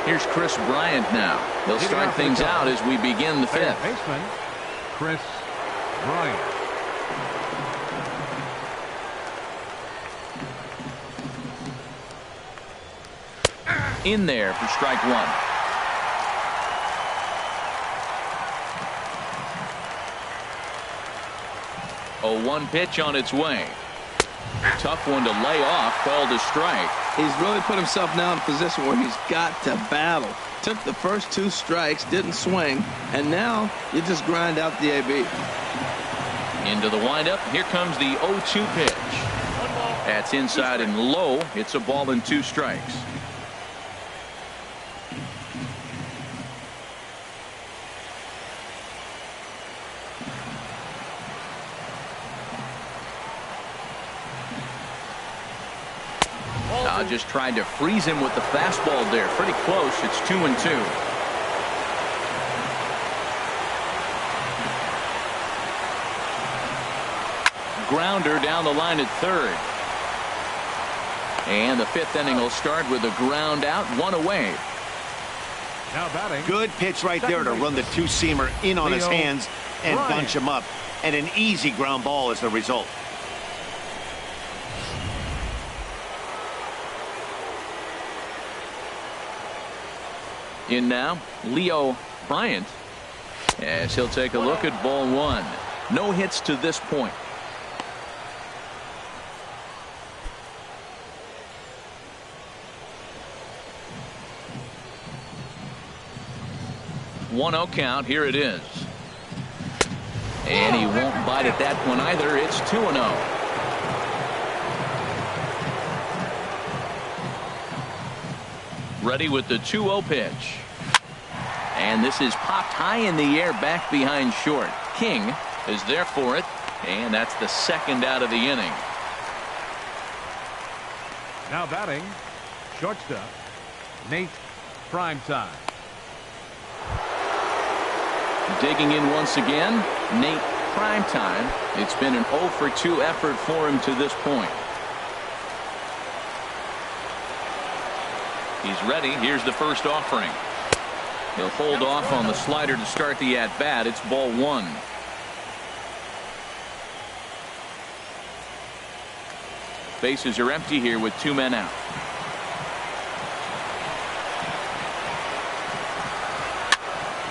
Here's Chris Bryant now. They'll start things out as we begin the 5th. Baseman Chris Bryant. In there for strike 1. A 1 pitch on its way. Tough one to lay off, called a strike. He's really put himself now in a position where he's got to battle. Took the first 2 strikes, didn't swing, and now you just grind out the AB. Into the windup. Here comes the 0-2 pitch. That's inside and low. It's a ball and 2 strikes. Just tried to freeze him with the fastball there. Pretty close. It's 2-2. Grounder down the line at third. And the 5th inning will start with a ground out, 1 away. Now batting. Good pitch right there to run the 2-seamer in on his hands and bunch him up. And an easy ground ball as the result. In now, Leo Bryant, as he'll take a look at ball 1. No hits to this point. One 0 count. Here it is. And he won't bite at that one either. It's 2-0. Ready with the 2-0 pitch. And this is popped high in the air back behind short. King is there for it. And that's the 2nd out of the inning. Now batting, shortstop, Nate Primetime. Digging in once again, Nate Primetime. It's been an 0 for 2 effort for him to this point. He's ready. Here's the first offering. He'll hold off on the slider to start the at-bat. It's ball 1. Bases are empty here with 2 men out.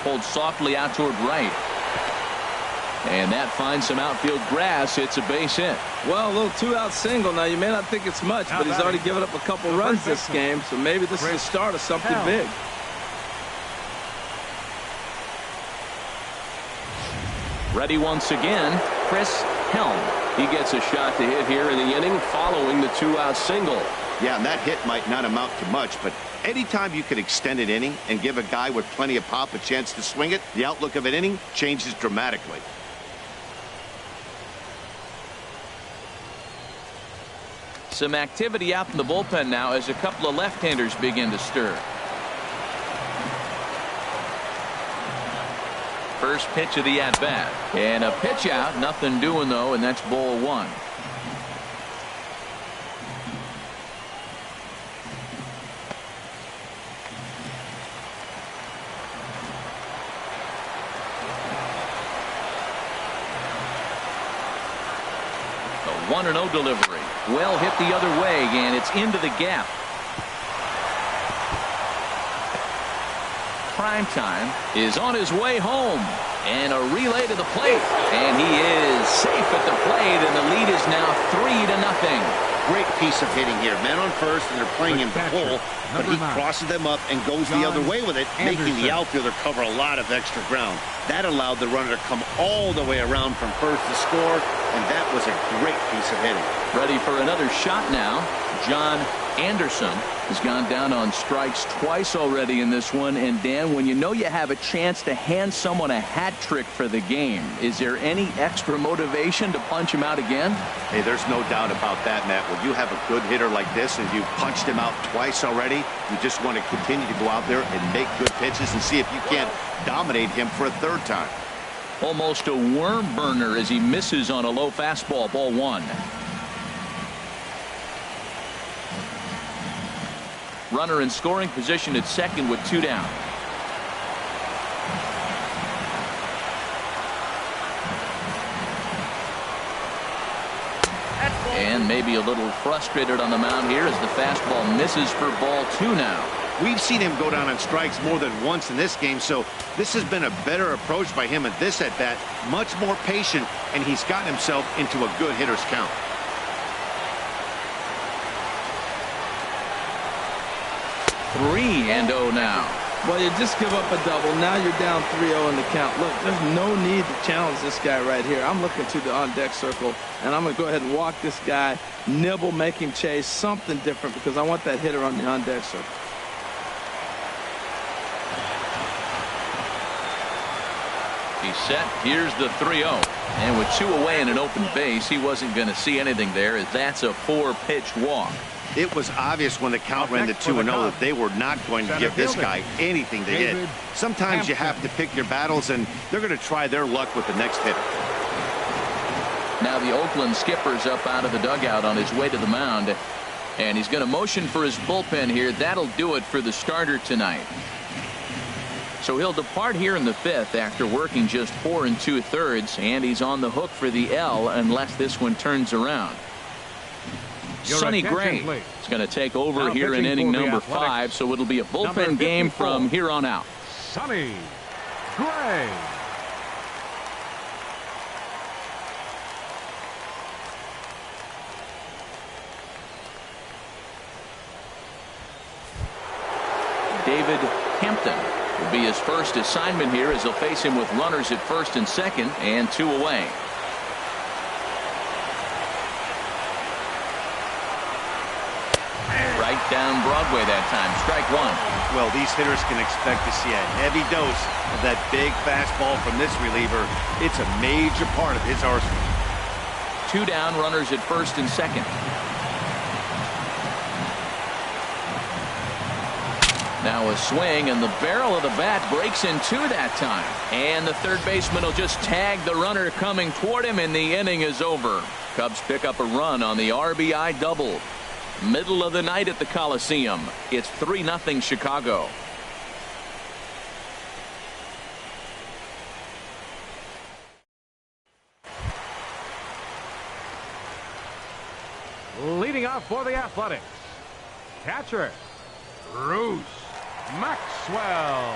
Pulled softly out toward right. And that finds some outfield grass. It's a base hit. Well, a little 2-out single. Now, you may not think it's much, but he's already given up a couple runs this game, so maybe this is the start of something big. Ready once again, Chris Helm. He gets a shot to hit here in the inning following the 2-out single. Yeah, and that hit might not amount to much, but anytime you can extend an inning and give a guy with plenty of pop a chance to swing it, the outlook of an inning changes dramatically. Some activity out in the bullpen now as a couple of left-handers begin to stir. First pitch of the at-bat. And a pitch out. Nothing doing, though, and that's ball 1. The 1-0 delivery. Well hit the other way, and it's into the gap. Primetime is on his way home. And a relay to the plate. And he is safe at the plate, and the lead is now 3-0. Great piece of hitting here. Men on first, and they're playing him full, but he crosses them up and goes the other way with it, making the outfielder cover a lot of extra ground. That allowed the runner to come all the way around from first to score, and that was a great piece of hitting. Ready for another shot now. John Anderson has gone down on strikes twice already in this one. And Dan, when you know you have a chance to hand someone a hat trick for the game, is there any extra motivation to punch him out again? Hey, there's no doubt about that, Matt. When you have a good hitter like this and you punched him out twice already, you just want to continue to go out there and make good pitches and see if you can't dominate him for a third time. Almost a worm burner as he misses on a low fastball. Ball 1. Runner in scoring position at second with 2 down. And maybe a little frustrated on the mound here as the fastball misses for ball 2 now. We've seen him go down on strikes more than once in this game, so this has been a better approach by him at this at-bat. Much more patient, and he's gotten himself into a good hitter's count. Three and 0 now. Well, you just give up a double. Now you're down 3-0 in the count. Look, there's no need to challenge this guy right here. I'm looking to the on-deck circle, and I'm going to go ahead and walk this guy, nibble, make him chase, something different, because I want that hitter on the on-deck circle. He's set. Here's the 3-0. And with 2 away and an open base, he wasn't going to see anything there, as that's a 4-pitch walk. It was obvious when the count ran to 2-0 that they were not going to give this guy anything to hit. Sometimes you have to pick your battles, and they're going to try their luck with the next hitter. Now the Oakland skipper's up out of the dugout on his way to the mound, and he's going to motion for his bullpen here. That'll do it for the starter tonight. So he'll depart here in the 5th after working just 4 2/3, and he's on the hook for the L unless this one turns around. Sonny Gray is going to take over here in inning number 5, so it'll be a bullpen game from here on out. Sonny Gray. David Hampton will be his first assignment here as he'll face him with runners at first and second and 2 away. Right down Broadway that time. Strike 1. Well, these hitters can expect to see a heavy dose of that big fastball from this reliever. It's a major part of his arsenal. 2 down, runners at first and second. Now a swing, and the barrel of the bat breaks in 2 that time. And the third baseman will just tag the runner coming toward him, and the inning is over. Cubs pick up a run on the RBI double. Middle of the night at the Coliseum. It's 3-0 Chicago. Leading off for the Athletics, catcher Bruce Maxwell.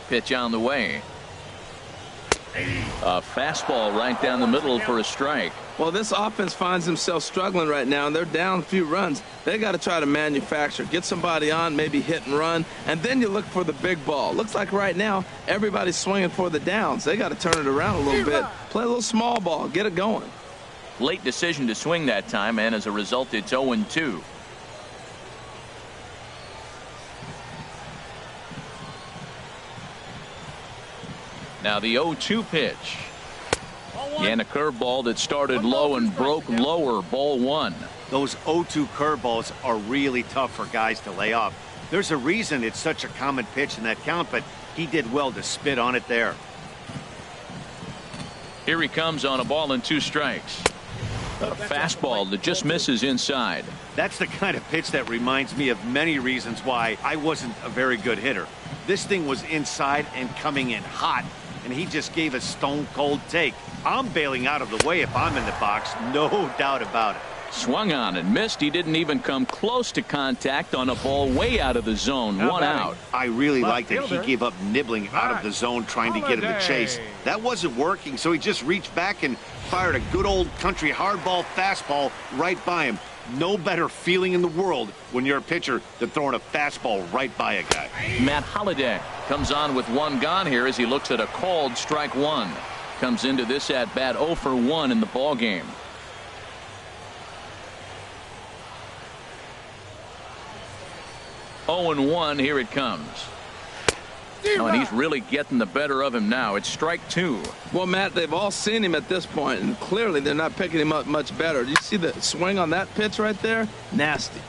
Pitch on the way. A fastball right down the middle for a strike. Well, this offense finds themselves struggling right now, and they're down a few runs. They got to try to manufacture, get somebody on, maybe hit and run, and then you look for the big ball. Looks like right now everybody's swinging for the downs. They got to turn it around a little bit, play a little small ball, get it going. Late decision to swing that time, and as a result, it's 0-2. Now the 0-2 pitch. And a curveball that started low and broke lower. Ball 1. Those 0-2 curveballs are really tough for guys to lay off. There's a reason it's such a common pitch in that count, but he did well to spit on it there. Here he comes on a ball and 2 strikes. A fastball that just misses inside. That's the kind of pitch that reminds me of many reasons why I wasn't a very good hitter. This thing was inside and coming in hot, and he just gave a stone-cold take. I'm bailing out of the way if I'm in the box, no doubt about it. Swung on and missed. He didn't even come close to contact on a ball way out of the zone. One out. I really liked that he gave up nibbling out of the zone trying to get him to chase. That wasn't working, so he just reached back and fired a good old country hardball fastball right by him. No better feeling in the world when you're a pitcher than throwing a fastball right by a guy. Matt Holliday comes on with one gone here as he looks at a called strike one. Comes into this at bat 0 for 1 in the ball game. Oh and 1, here it comes. Oh, and he's really getting the better of him now. It's strike 2. Well, Matt, they've all seen him at this point, and clearly they're not picking him up much better. Do you see the swing on that pitch right there? Nasty.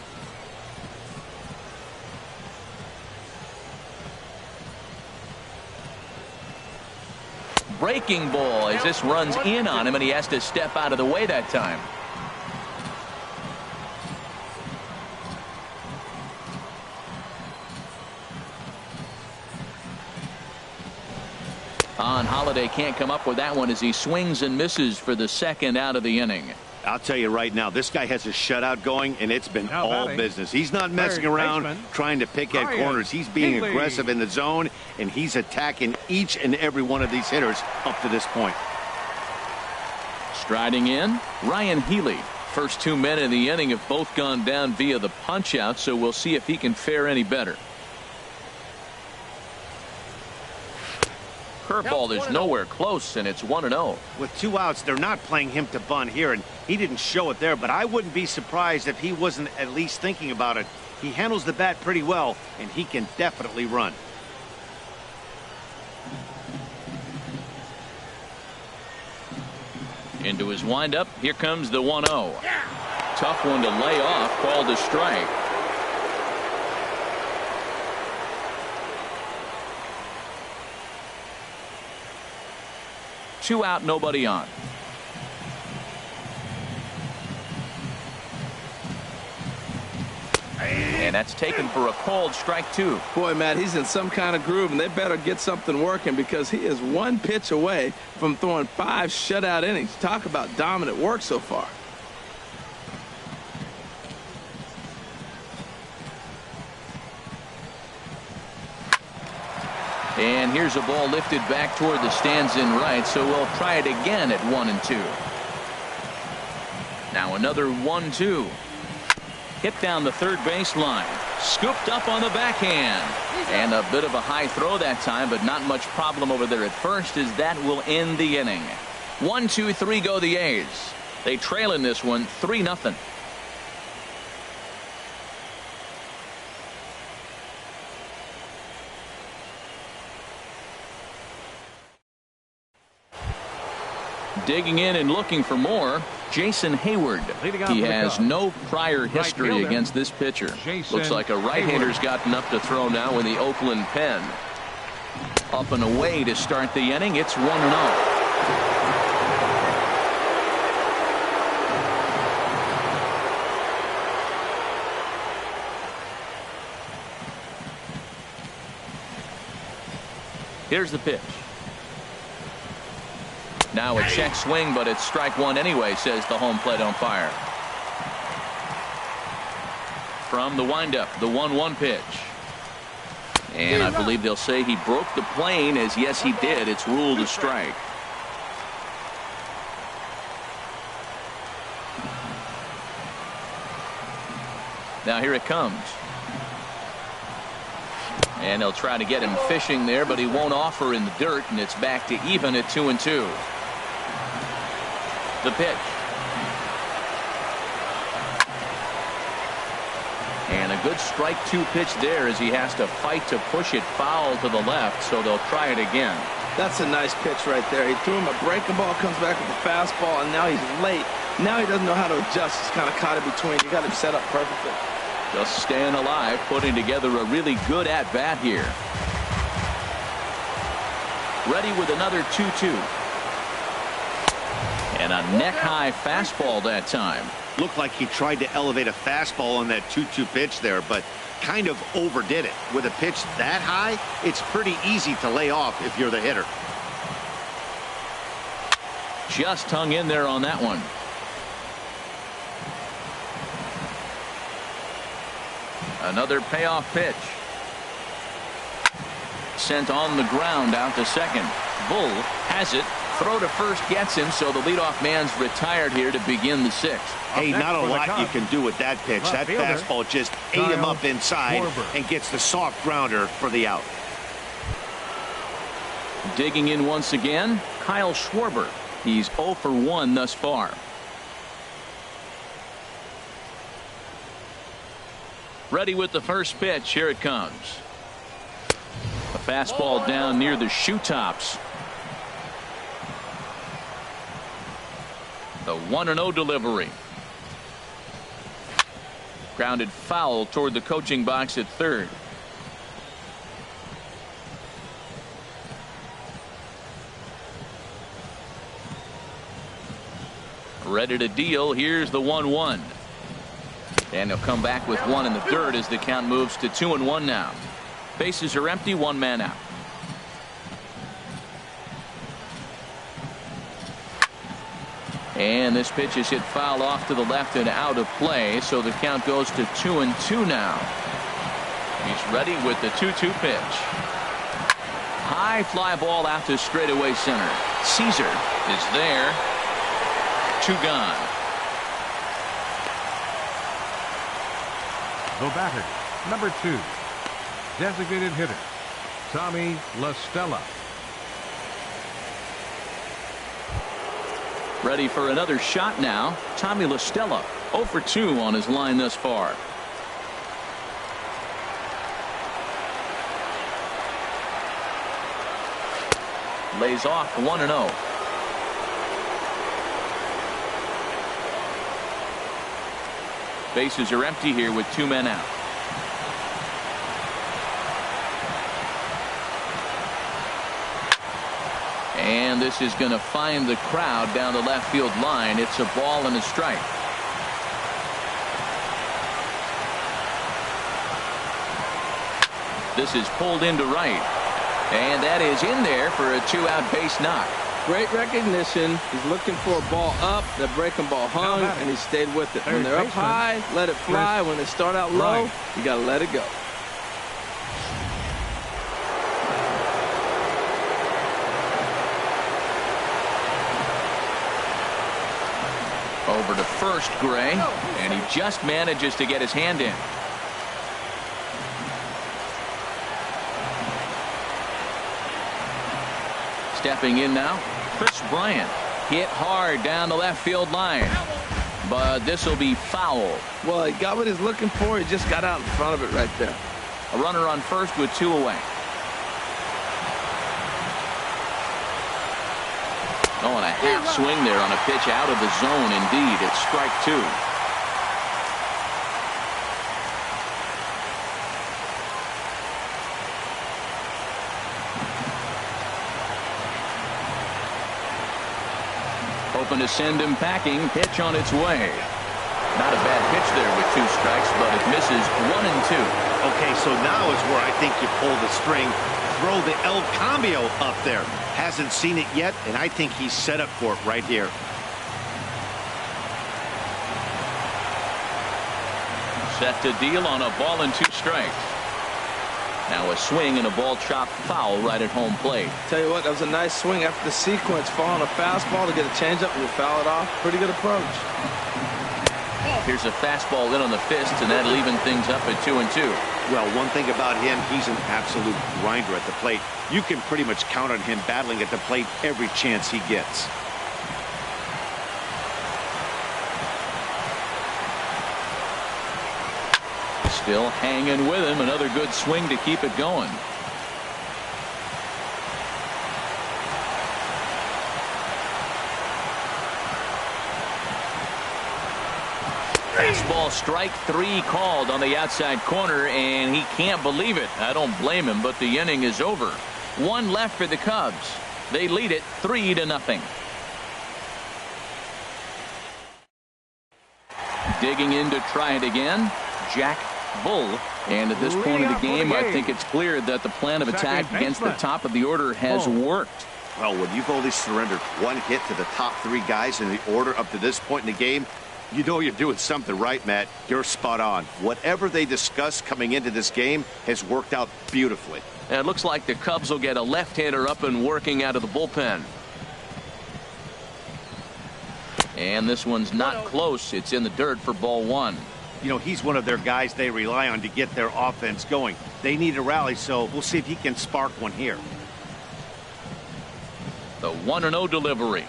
Breaking ball as this runs in on him, and he has to step out of the way that time. Holliday can't come up with that one as he swings and misses for the second out of the inning. I'll tell you right now, this guy has a shutout going, and it's been all business. He's not messing around trying to pick at corners. He's being aggressive in the zone, and he's attacking each and every one of these hitters up to this point. Striding in, Ryan Healy. First 2 men in the inning have both gone down via the punch out, so we'll see if he can fare any better. Curveball is nowhere close, and it's 1-0. With 2 outs, they're not playing him to bunt here, and he didn't show it there, but I wouldn't be surprised if he wasn't at least thinking about it. He handles the bat pretty well, and he can definitely run. Into his windup, here comes the 1-0. Tough one to lay off, called a strike. Two out, nobody on. And that's taken for a called strike 2. Boy, Matt, he's in some kind of groove, and they better get something working because he is 1 pitch away from throwing 5 shutout innings. Talk about dominant work so far. And here's a ball lifted back toward the stands in right, so we'll try it again at 1-2. Now another 1-2. Hit down the third baseline. Scooped up on the backhand. And a bit of a high throw that time, but not much problem over there at first, as that will end the inning. 1-2-3 go the A's. They trail in this one 3-0. Digging in and looking for more, Jason Hayward. He has no prior history against this pitcher. Looks like a right-hander's gotten up to throw now in the Oakland pen. Up and away to start the inning. It's 1-0. Here's the pitch. Now a check swing, but it's strike 1 anyway, says the home plate umpire. From the windup, the 1-1 pitch. And I believe they'll say he broke the plane, as yes he did. It's ruled a strike. Now here it comes. And they'll try to get him fishing there, but he won't offer in the dirt, and it's back to even at 2-2. The pitch. And a good strike 2 pitch there, as he has to fight to push it foul to the left, so they'll try it again. That's a nice pitch right there. He threw him a breaking ball, comes back with a fastball, and now he's late. Now he doesn't know how to adjust. He's kind of caught in between. You got him set up perfectly. Just staying alive, putting together a really good at-bat here. Ready with another 2-2. And a neck-high fastball that time. Looked like he tried to elevate a fastball on that 2-2 pitch there, but kind of overdid it. With a pitch that high, it's pretty easy to lay off if you're the hitter. Just hung in there on that one. Another payoff pitch. Sent on the ground out to second. Bull has it. Throw to first gets him, so the leadoff man's retired here to begin the sixth. Hey, not a lot you can do with that pitch. That fastball just ate him up inside and gets the soft grounder for the out. Digging in once again, Kyle Schwarber. He's 0 for 1 thus far. Ready with the first pitch. Here it comes. A fastball down near the shoe tops. The 1-0 delivery. Grounded foul toward the coaching box at third. Ready to deal. Here's the 1-1. And he'll come back with one in the third as the count moves to 2-1 now. Bases are empty, one man out. And this pitch is hit foul off to the left and out of play, so the count goes to 2-2 now. He's ready with the 2-2 pitch. High fly ball out to straightaway center. Caesar is there. 2 gone. The batter, number 2, designated hitter, Tommy La Stella. Ready for another shot now. Tommy La Stella, 0 for 2 on his line thus far. Lays off 1-0. Bases are empty here with 2 men out. And this is going to find the crowd down the left field line. It's a ball and a strike. This is pulled into right. And that is in there for a 2-out base knock. Great recognition. He's looking for a ball up. The breaking ball hung, and he stayed with it. When they're up high, let it fly. When they start out low, you got to let it go. Over to first, Gray, and he just manages to get his hand in. Stepping in now, Chris Bryant. Hit hard down the left field line, but this will be foul. Well, he got what he's looking for. He just got out in front of it right there. A runner on first with 2 away. Oh, and a half swing there on a pitch out of the zone. Indeed, it's strike 2. Hoping to send him packing. Pitch on its way. Not a bad pitch there with 2 strikes, but it misses 1 and 2. Okay, so now is where I think you pull the string. Throw the El Cambio up there. Hasn't seen it yet, and I think he's set up for it right here. Set to deal on a ball and 2 strikes. Now a swing and a ball chopped foul right at home plate. Tell you what, that was a nice swing after the sequence. Following a fastball to get a changeup and you foul it off. Pretty good approach. Here's a fastball in on the fist, and that'll even things up at 2 and 2. Well, one thing about him, he's an absolute grinder at the plate. You can pretty much count on him battling at the plate every chance he gets. Still hanging with him. Another good swing to keep it going. Fastball strike 3 called on the outside corner, and he can't believe it. I don't blame him, but the inning is over. 1 left for the Cubs. They lead it 3-0. Digging in to try it again, Jack Bull. And at this point of the game, I think it's clear that the plan of attack against the top of the order has worked. Well, when you've only surrendered one hit to the top three guys in the order up to this point in the game, you know you're doing something right, Matt. You're spot on. Whatever they discussed coming into this game has worked out beautifully. And it looks like the Cubs will get a left-hander up and working out of the bullpen. And this one's not close. It's in the dirt for ball one. You know, he's one of their guys they rely on to get their offense going. They need a rally, so we'll see if he can spark one here. The 1-0 delivery.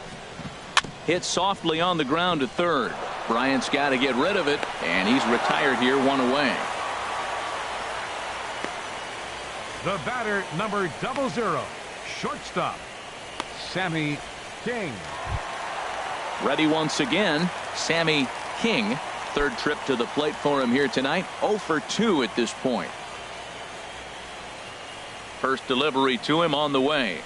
Hit softly on the ground to third. Bryant's got to get rid of it, and he's retired here, one away. The batter, number 00, shortstop, Sammy King. Ready once again, Sammy King. Third trip to the plate for him here tonight. 0 for 2 at this point. First delivery to him on the way.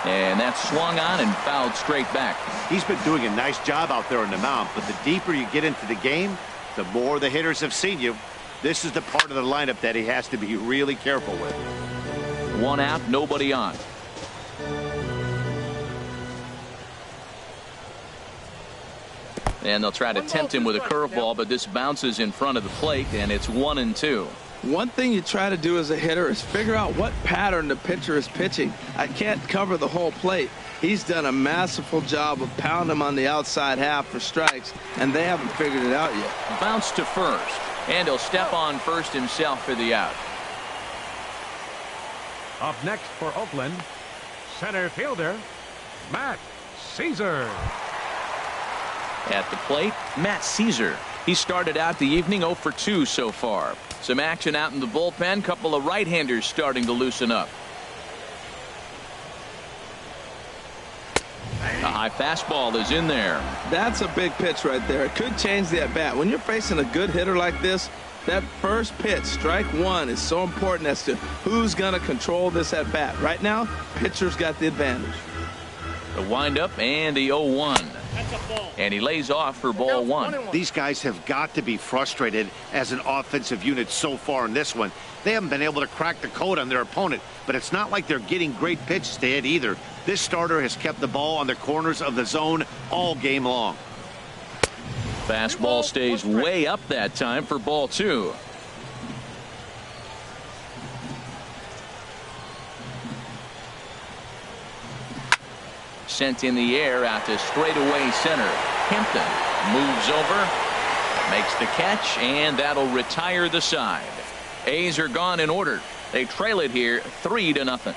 And that's swung on and fouled straight back. He's been doing a nice job out there on the mound, but the deeper you get into the game, the more the hitters have seen you. This is the part of the lineup that he has to be really careful with. One out, nobody on. And they'll try to tempt him with a curveball, but this bounces in front of the plate, and it's 1-2. One thing you try to do as a hitter is figure out what pattern the pitcher is pitching. I can't cover the whole plate. He's done a masterful job of pounding him on the outside half for strikes, and they haven't figured it out yet. Bounce to first, and he'll step on first himself for the out. Up next for Oakland, center fielder, Matt Caesar. At the plate, Matt Caesar. He started out the evening 0 for 2 so far. Some action out in the bullpen. Couple of right-handers starting to loosen up. A high fastball is in there. That's a big pitch right there. It could change the at-bat. When you're facing a good hitter like this, that first pitch, strike one, is so important as to who's going to control this at-bat. Right now, pitcher's got the advantage. The windup and the 0-1. And he lays off for ball one. These guys have got to be frustrated as an offensive unit so far in this one. They haven't been able to crack the code on their opponent, but it's not like they're getting great pitches to hit either. This starter has kept the ball on the corners of the zone all game long. Fastball stays way up that time for ball two. Sent in the air out to straightaway center. Kempton moves over, makes the catch, and that'll retire the side. A's are gone in order. They trail it here 3-0.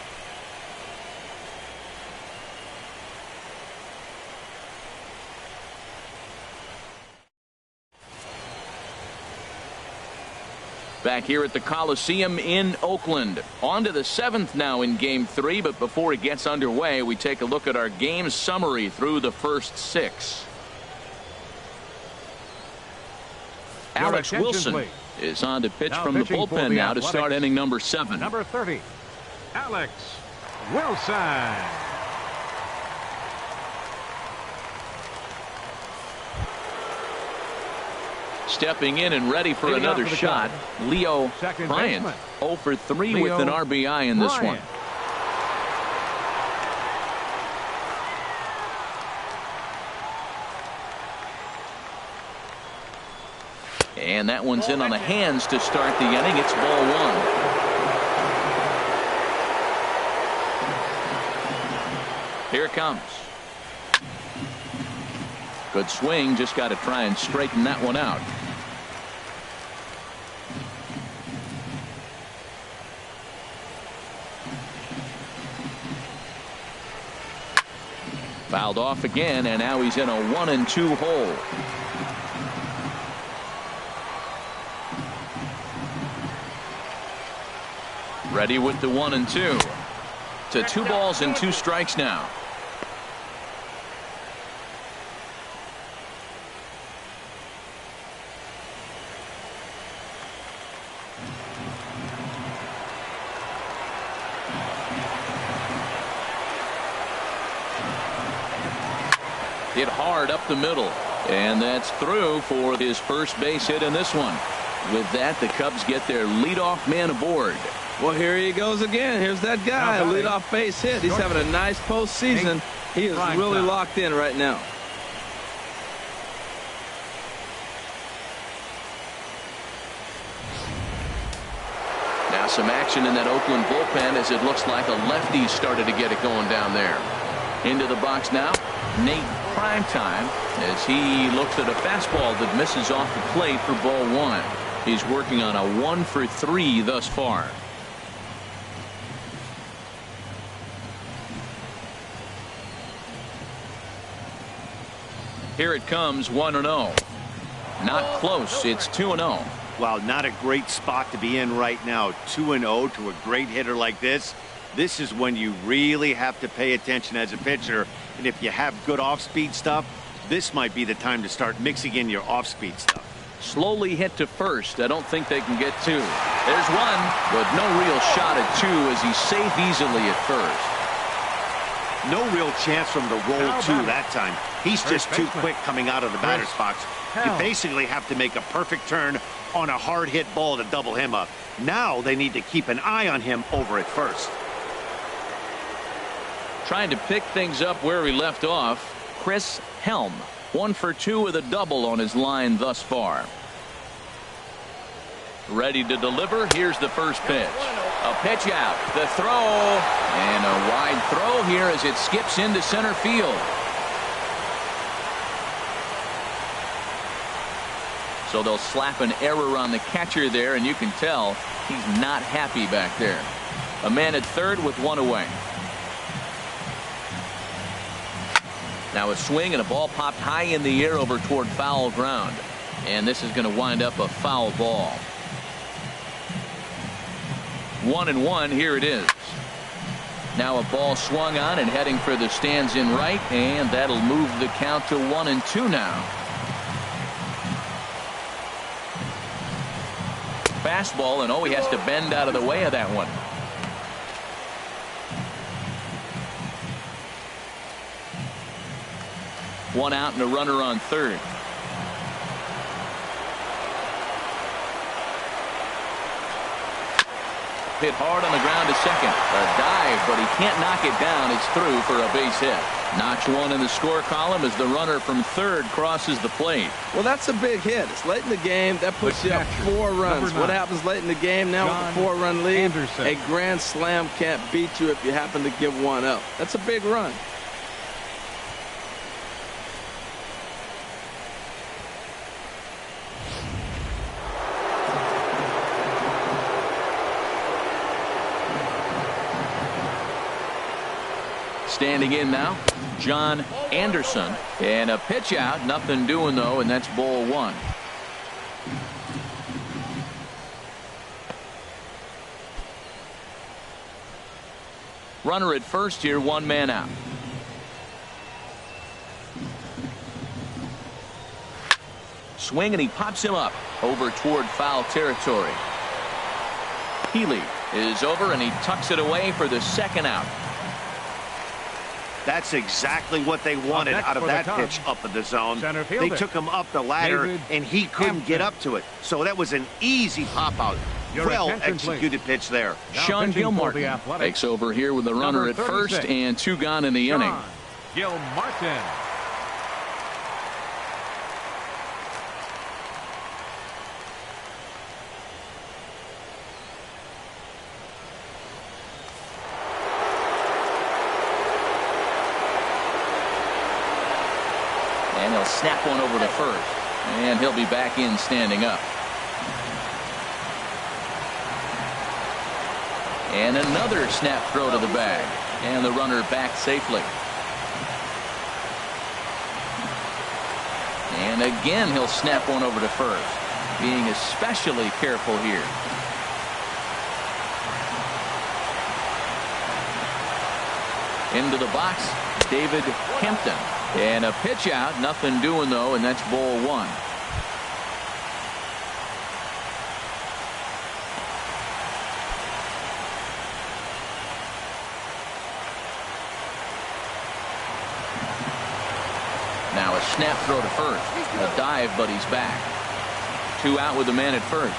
Back here at the Coliseum in Oakland. On to the 7th now in Game 3, but before it gets underway, we take a look at our game summary through the first 6. Alex Wilson is on to pitch from the bullpen now to start inning number 7. Number 30, Alex Wilson. Stepping in and ready for another shot, Leo Bryant. 0 for 3 with an RBI in this one. And that one's in on the hands to start the inning. It's ball one. Here it comes. Good swing, just got to try and straighten that one out. Fouled off again, and now he's in a 1-2 hole. Ready with the 1-2. To 2 balls and 2 strikes now. Hit hard up the middle. And that's through for his first base hit in this one. With that, the Cubs get their leadoff man aboard. Well, here he goes again. Here's that guy, a leadoff base hit. He's having a nice postseason. He is really locked in right now. Now some action in that Oakland bullpen as it looks like a lefty started to get it going down there. Into the box now, Nate Primetime, as he looks at a fastball that misses off the plate for ball one. He's working on a 1-for-3 thus far. Here it comes, 1-0. Not close. It's 2-0. Wow, not a great spot to be in right now. 2-0 to a great hitter like this. This is when you really have to pay attention as a pitcher. And if you have good off-speed stuff, this might be the time to start mixing in your off-speed stuff. Slowly hit to first. I don't think they can get two. There's one, but no real shot at two as he's safe easily at first. No real chance from the roll two that time. He's just too quick coming out of the batter's box. You basically have to make a perfect turn on a hard hit ball to double him up. Now they need to keep an eye on him over at first. Trying to pick things up where he left off, Chris Helm. 1-for-2 with a double on his line thus far. Ready to deliver. Here's the first pitch. A pitch out. The throw. And a wide throw here as it skips into center field. So they'll slap an error on the catcher there, and you can tell he's not happy back there. A man at third with one away. Now a swing and a ball popped high in the air over toward foul ground. And this is going to wind up a foul ball. 1-1. Here it is. Now a ball swung on and heading for the stands in right, and that'll move the count to 1-2 now. Fastball, and he has to bend out of the way of that one. One out and a runner on third. Hit hard on the ground to second. A dive, but he can't knock it down. It's through for a base hit. Notch one in the score column as the runner from third crosses the plate. Well, that's a big hit. It's late in the game. That puts you up 4 runs. What happens late in the game now with a 4-run lead? A grand slam can't beat you if you happen to give one up. That's a big run. Standing in now, John Anderson, and a pitch out, nothing doing though, and that's ball one. Runner at first here, 1 man out. Swing, and he pops him up over toward foul territory. Healy is over, and he tucks it away for the second out. That's exactly what they wanted out of that pitch up in the zone. They took him up the ladder, and he couldn't get up to it. So that was an easy pop-out. Well executed pitch there. Sean Gilmartin takes over here with the runner at first and 2 gone in the inning. Gilmartin. And he'll snap one over to first. And he'll be back in standing up. And another snap throw to the bag. And the runner back safely. And again he'll snap one over to first. Being especially careful here. Into the box, David Kempton. And a pitch out, nothing doing though, and that's ball one. Now a snap throw to first. A dive, but he's back. 2 out with the man at first.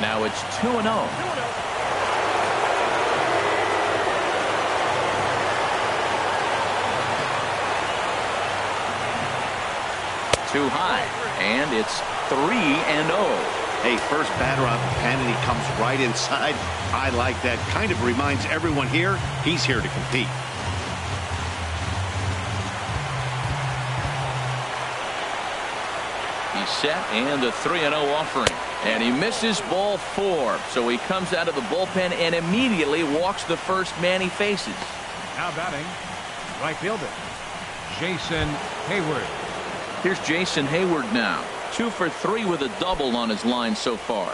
Now it's 2-0. Too high, and it's 3-0. Hey, first batter out the pen, and he comes right inside. I like that. Kind of reminds everyone here he's here to compete. He's set, and the 3-0 offering. And he misses ball 4. So he comes out of the bullpen and immediately walks the first man he faces. Now batting, right fielder, Jason Hayward. Here's Jason Hayward now. 2 for 3 with a double on his line so far.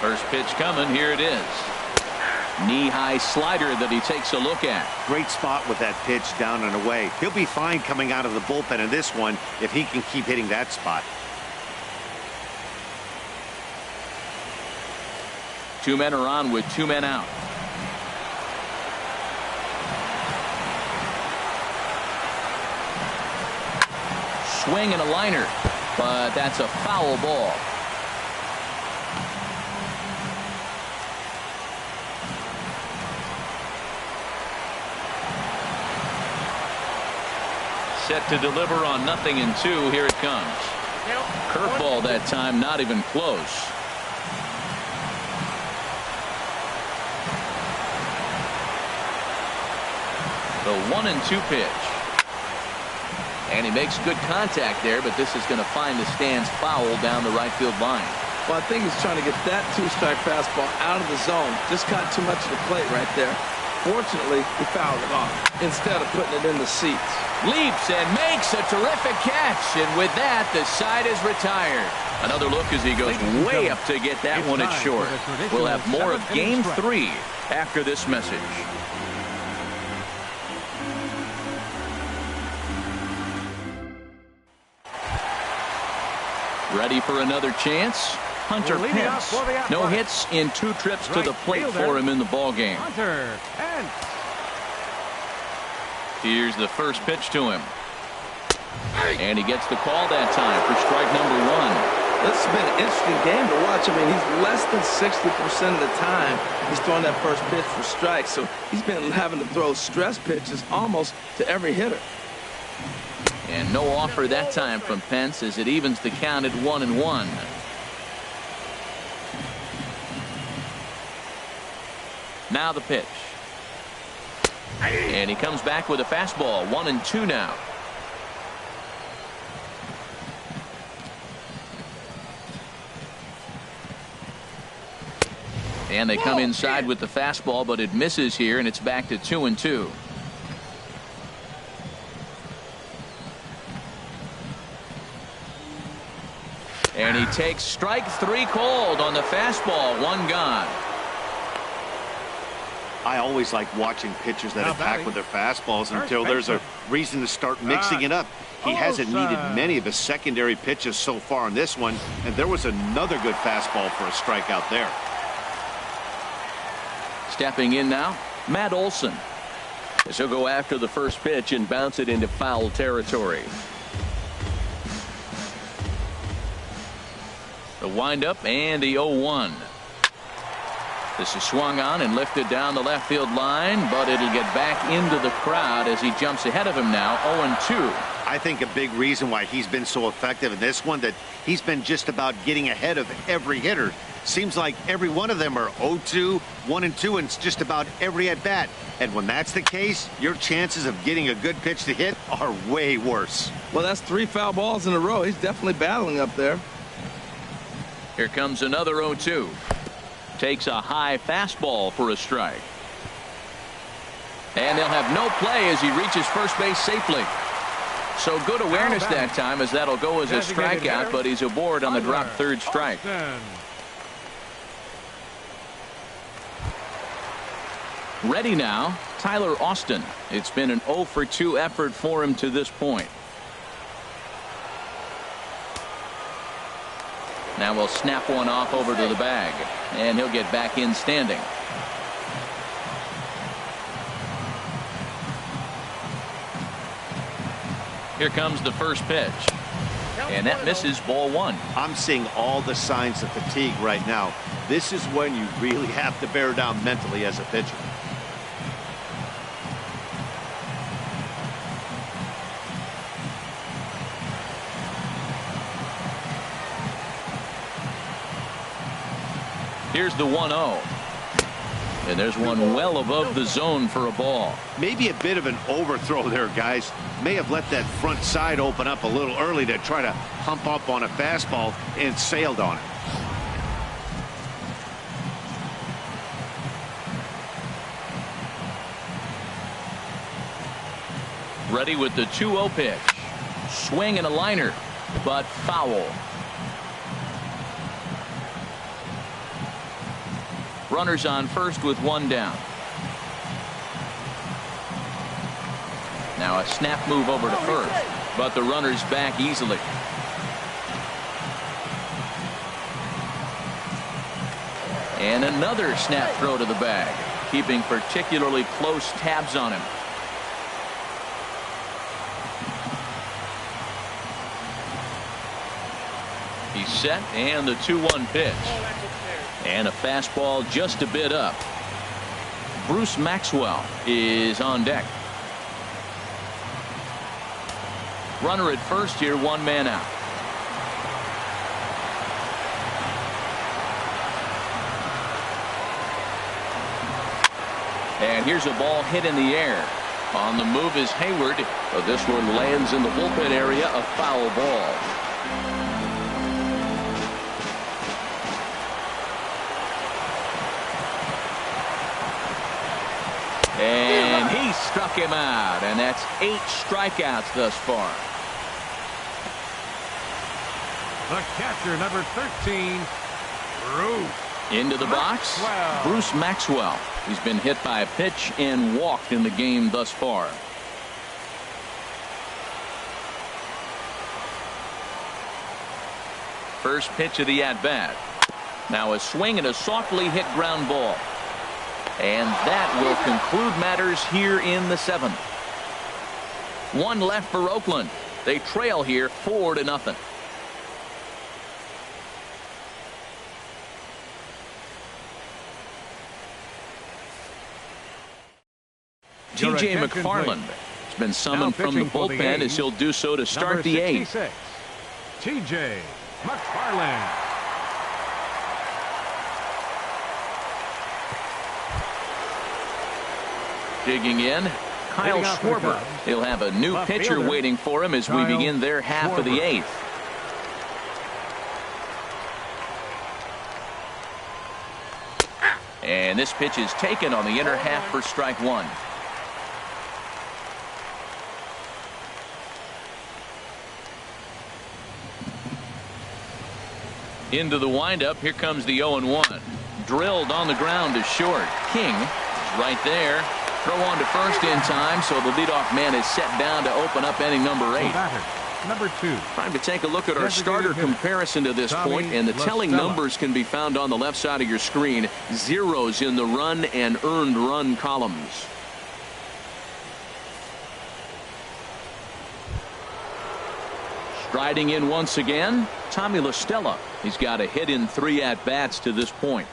First pitch coming. Here it is. Knee-high slider that he takes a look at. Great spot with that pitch down and away. He'll be fine coming out of the bullpen in this one if he can keep hitting that spot. 2 men are on with 2 men out. Swing and a liner, but that's a foul ball. Set to deliver on 0-2. Here it comes. Curveball that time, not even close. The 1-2 pitch. And he makes good contact there, but this is going to find the stands foul down the right field line. Well, I think he's trying to get that 2-strike fastball out of the zone. Just got too much of the plate right there. Fortunately, he fouled it off instead of putting it in the seats. Leaps and makes a terrific catch, and with that, the side is retired. Another look as he goes way up to get that one at short. We'll have more of Game 3 after this message. Ready for another chance? Hunter Pence. No hits in 2 trips to the plate for him in the ballgame. Hunter Pence. Here's the first pitch to him. And he gets the call that time for strike number 1. This has been an interesting game to watch. I mean, he's less than 60% of the time he's throwing that first pitch for strikes. So he's been having to throw stress pitches almost to every hitter. And no offer that time from Pence as it evens the count at 1-1. Now the pitch. And he comes back with a fastball. 1-2 now. And they come inside with the fastball, but it misses here, and it's back to 2-2. And he takes strike 3 called on the fastball. 1 gone. I always like watching pitchers that attack with their fastballs until there's a reason to start mixing it up. He hasn't needed many of his secondary pitches so far in this one, and there was another good fastball for a strikeout there. Stepping in now, Matt Olson. As he'll go after the first pitch and bounce it into foul territory. The windup and the 0-1. This is swung on and lifted down the left field line, but it'll get back into the crowd as he jumps ahead of him now. 0-2. I think a big reason why he's been so effective in this one, that he's been just about getting ahead of every hitter. Seems like every one of them are 0-2, 1-2, and it's just about every at bat. And when that's the case, your chances of getting a good pitch to hit are way worse. Well, that's 3 foul balls in a row. He's definitely battling up there. Here comes another 0-2. Takes a high fastball for a strike. And they'll have no play as he reaches first base safely. So good awareness that time, as that'll go as a strikeout, but he's aboard on the drop third strike. Ready now, Tyler Austin. It's been an 0 for 2 effort for him to this point. Now we'll snap one off over to the bag, and he'll get back in standing. Here comes the first pitch, and that misses, ball 1. I'm seeing all the signs of fatigue right now. This is when you really have to bear down mentally as a pitcher. Here's the 1-0. And there's one well above the zone for a ball. Maybe a bit of an overthrow there, guys. May have let that front side open up a little early to try to hump up on a fastball and sailed on it. Ready with the 2-0 pitch. Swing and a liner, but foul. Runners on first with 1 down. Now a snap move over to first, but the runner's back easily. And another snap throw to the bag, keeping particularly close tabs on him. He's set, and the 2-1 pitch. And a fastball just a bit up. Bruce Maxwell is on deck. Runner at first here, 1 man out. And here's a ball hit in the air. On the move is Hayward, but this one lands in the bullpen area, a foul ball. And he struck him out, and that's 8 strikeouts thus far. The catcher, number 13, Bruce. Into the box, Maxwell. Bruce Maxwell. He's been hit by a pitch and walked in the game thus far. First pitch of the at-bat. Now a swing and a softly hit ground ball. And that will conclude matters here in the 7th. 1 left for Oakland. They trail here 4-0. T.J. McFarland has been summoned from the bullpen as he'll do so to start the 8th. T.J. McFarland. Digging in, Kyle Schwarber. He'll have a new pitcher waiting for him as we begin their half of the 8th. And this pitch is taken on the inner half for strike 1. Into the windup. Here comes the 0-1. Drilled on the ground to short. King is right there. Throw on to first in time, so the leadoff man is set down to open up inning number 8. Number 2. Time to take a look at our starter comparison to this point, and the telling numbers can be found on the left side of your screen. Zeros in the run and earned run columns. Striding in once again, Tommy La Stella. He's got a hit in 3 at-bats to this point.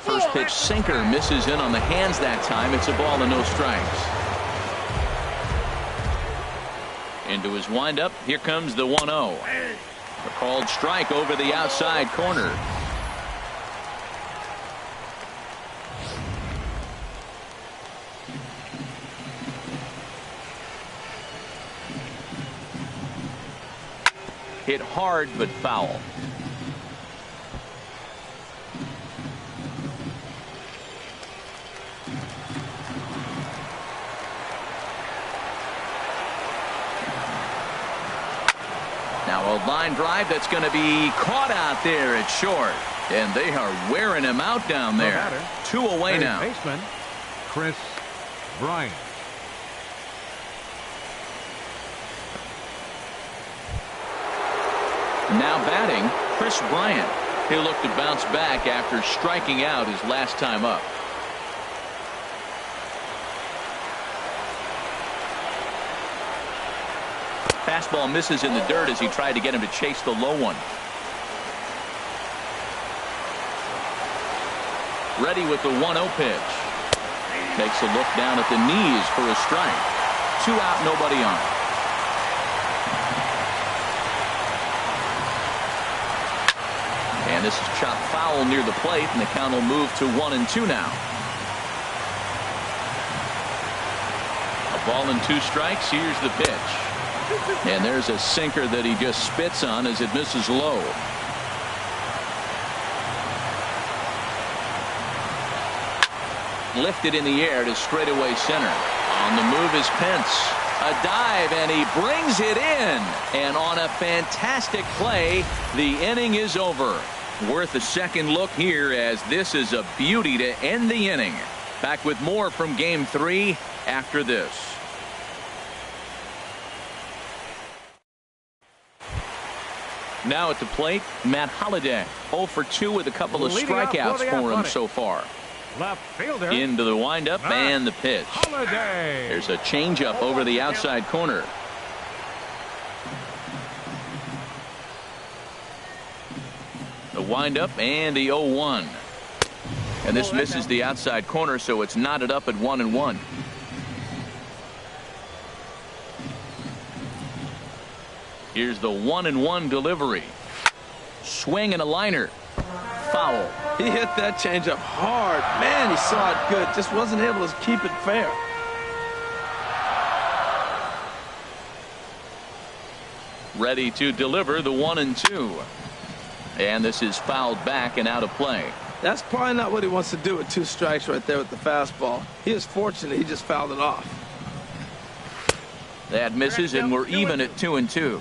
First pitch sinker misses in on the hands that time. It's a ball and no strikes. Into his windup. Here comes the 1-0. A called strike over the outside corner. Hit hard but foul. Now A line drive that's going to be caught out there at short. And they are wearing him out down there. 2 away now. Baseman, Chris Bryant. Now batting, Chris Bryant. He'll look to bounce back after striking out his last time up. Fastball misses in the dirt as he tried to get him to chase the low one. Ready with the 1-0 pitch. Takes a look down at the knees for a strike. 2 out, nobody on. And this is chopped foul near the plate, and the count will move to 1-2 now. A ball and 2 strikes. Here's the pitch. And there's a sinker that he just spits on as it misses low. Lifted in the air to straightaway center. On the move is Pence. A dive, and he brings it in. And on a fantastic play, the inning is over. Worth a second look here, as this is a beauty to end the inning. Back with more from Game 3 after this. Now at the plate, Matt Holliday. 0 for 2 with a couple of strikeouts for him so far. Left fielder. Into the windup and the pitch. Holliday. There's a changeup over the outside corner. The windup and the 0-1. And this misses the outside corner, so it's knotted up at 1-1. Here's the 1-1 delivery. Swing and a liner. Foul. He hit that changeup hard. Man, he saw it good. Just wasn't able to keep it fair. Ready to deliver the 1-2. And this is fouled back and out of play. That's probably not what he wants to do with 2 strikes right there with the fastball. He is fortunate he just fouled it off. That misses, and we're even at 2-2.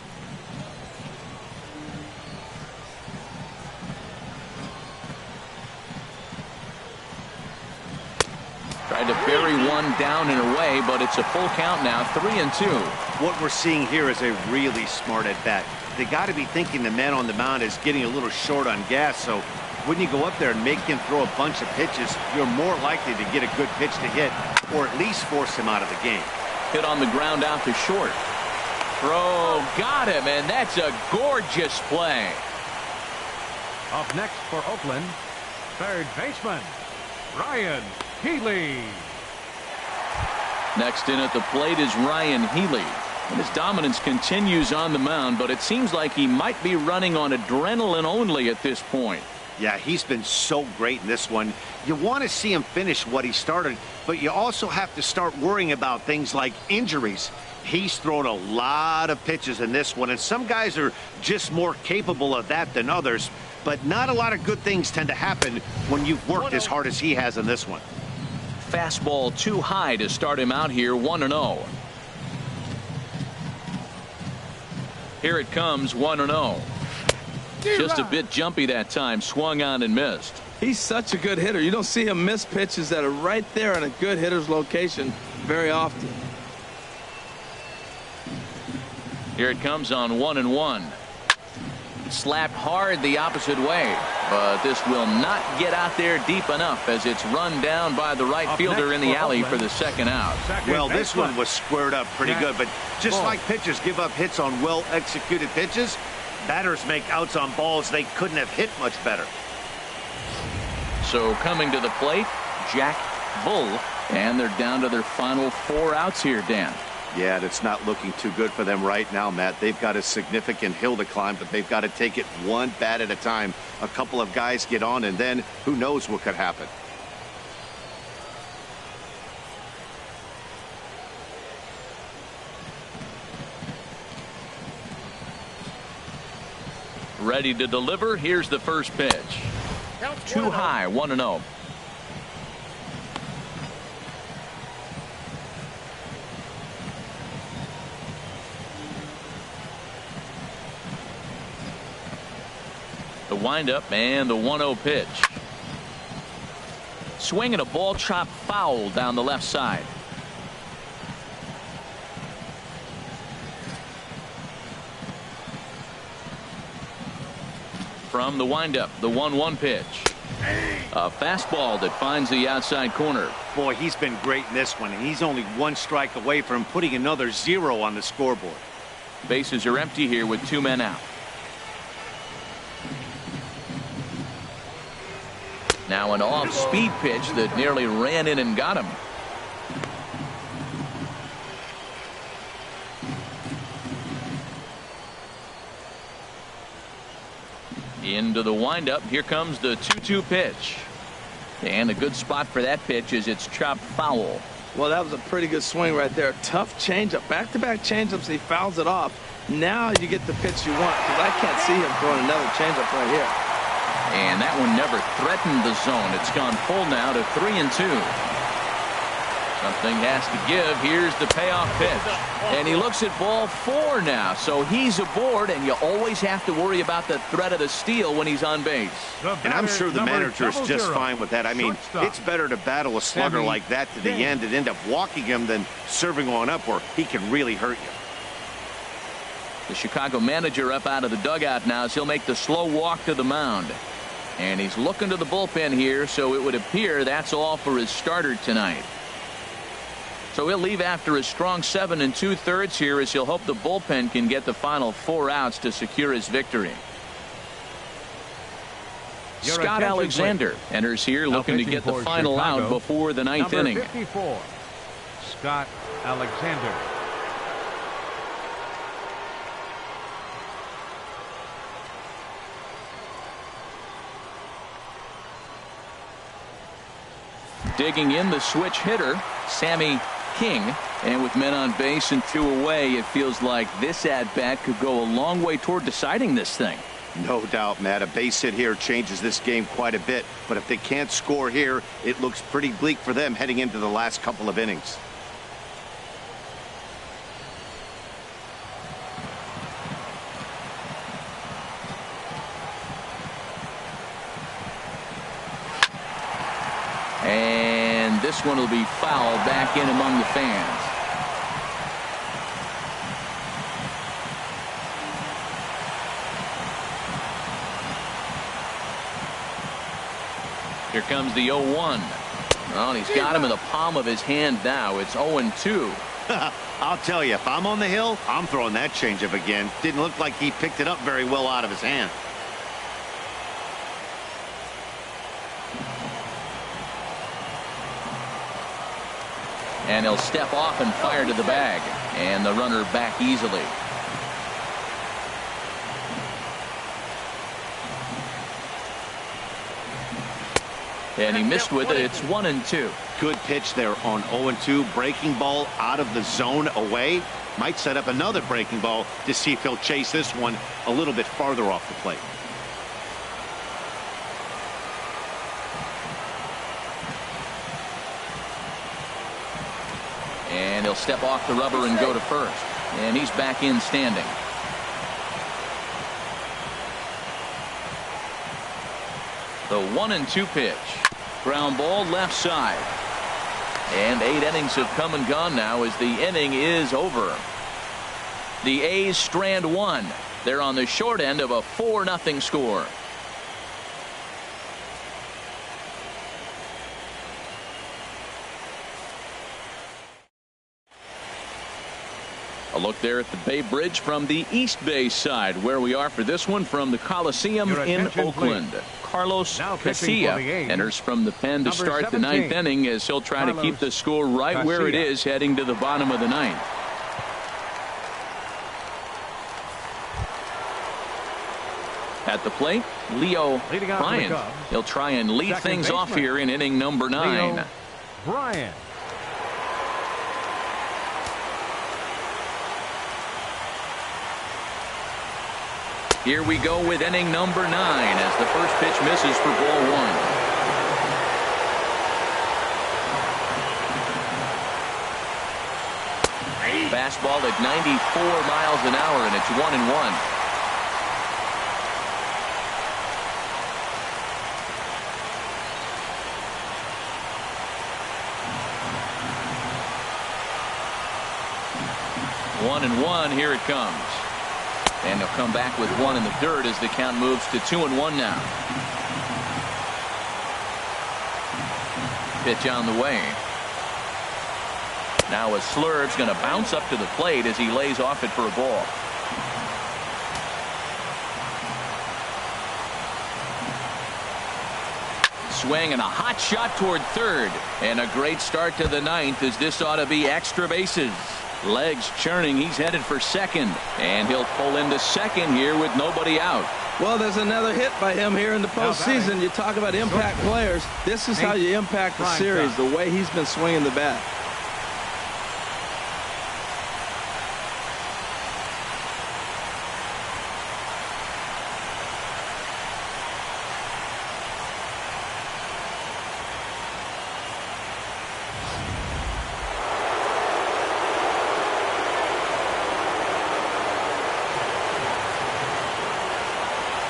Tried to bury one down and away, but it's a full count now, 3-2. What we're seeing here is a really smart at bat. They got to be thinking the man on the mound is getting a little short on gas, so when you go up there and make him throw a bunch of pitches, you're more likely to get a good pitch to hit, or at least force him out of the game. Hit on the ground out to short. Throw, got him, and that's a gorgeous play. Up next for Oakland, third baseman, Ryan Healy. Next in at the plate is Ryan Healy. And his dominance continues on the mound, but it seems like he might be running on adrenaline only at this point. Yeah, he's been so great in this one. You want to see him finish what he started, but you also have to start worrying about things like injuries. He's thrown a lot of pitches in this one, and some guys are just more capable of that than others, but not a lot of good things tend to happen when you've worked as hard as he has in this one. Fastball too high to start him out here, 1-0. Here it comes, 1-0. Just a bit jumpy that time, swung on and missed. He's such a good hitter. You don't see him miss pitches that are right there in a good hitter's location very often. Here it comes on 1-1. Slapped hard the opposite way, but this will not get out there deep enough as it's run down by the right fielder in the alley for the second out. Well, this one was squared up pretty good, but just like pitchers give up hits on well-executed pitches, batters make outs on balls they couldn't have hit much better. So coming to the plate, Jack Bull, and they're down to their final 4 outs here, Dan. Yeah, it's not looking too good for them right now, Matt. They've got a significant hill to climb, but they've got to take it one bat at a time. A couple of guys get on, and then who knows what could happen. Ready to deliver. Here's the first pitch. Too high, 1-0. The windup and the 1-0 pitch. Swinging a ball chopped foul down the left side. From the windup, the 1-1 pitch. A fastball that finds the outside corner. Boy, he's been great in this one, and he's only one strike away from putting another 0 on the scoreboard. Bases are empty here with 2 men out. Now an off-speed pitch that nearly ran in and got him. Into the windup. Here comes the 2-2 pitch. And a good spot for that pitch is it's chopped foul. Well, that was a pretty good swing right there. Tough changeup. Back-to-back changeups, he fouls it off. Now you get the pitch you want, because I can't see him throwing another changeup right here. And that one never threatened the zone. It's gone full now to 3-2. Something has to give. Here's the payoff pitch. And he looks at ball 4 now. So he's aboard, and you always have to worry about the threat of the steal when he's on base. And I'm sure the manager is just fine with that. I mean, it's better to battle a slugger like that to the end and end up walking him than serving on up where he can really hurt you. The Chicago manager up out of the dugout now as he'll make the slow walk to the mound. And he's looking to the bullpen here, so it would appear that's all for his starter tonight. So he'll leave after a strong 7 2/3 here as he'll hope the bullpen can get the final 4 outs to secure his victory. Scott Alexander enters here looking to get the final out before the 9th inning. 54, Scott Alexander. Digging in the switch hitter, Sammy King, and with men on base and 2 away, it feels like this at-bat could go a long way toward deciding this thing. No doubt, Matt. A base hit here changes this game quite a bit, but if they can't score here, it looks pretty bleak for them heading into the last couple of innings. And this one will be fouled back in among the fans. Here comes the 0-1. Well, he's got him in the palm of his hand now. It's 0-2. I'll tell you, if I'm on the hill, I'm throwing that changeup again. Didn't look like he picked it up very well out of his hand. And he'll step off and fire to the bag. And the runner back easily. And he missed with it. It's 1-2. Good pitch there on 0-2. Breaking ball out of the zone away. Might set up another breaking ball to see if he'll chase this one a little bit farther off the plate. And he'll step off the rubber and go to first. And he's back in standing. The 1-2 pitch. Ground ball left side. And 8 innings have come and gone now as the inning is over. The A's strand 1. They're on the short end of a 4-0 score. A look there at the Bay Bridge from the East Bay side, where we are for this one from the Coliseum in Oakland. Please. Carlos Now Casilla enters from the pen to start the 9th inning as he'll try to keep the score right where it is heading to the bottom of the 9th. At the plate, Leo Bryant. He'll try and lead things off here in inning number 9. Leo Bryant. Here we go with inning number 9 as the first pitch misses for ball 1. Fastball at 94 miles an hour, and it's 1-1. 1-1. Here it comes. And they'll come back with one in the dirt as the count moves to 2-1 now. Pitch on the way. Now a slurve's going to bounce up to the plate as he lays off it for a ball. Swing and a hot shot toward third. And a great start to the ninth as this ought to be extra bases. Legs churning. He's headed for second. And he'll pull into second here with nobody out. Well, there's another hit by him here in the postseason. You talk about impact players. This is how you impact the series, the way he's been swinging the bat.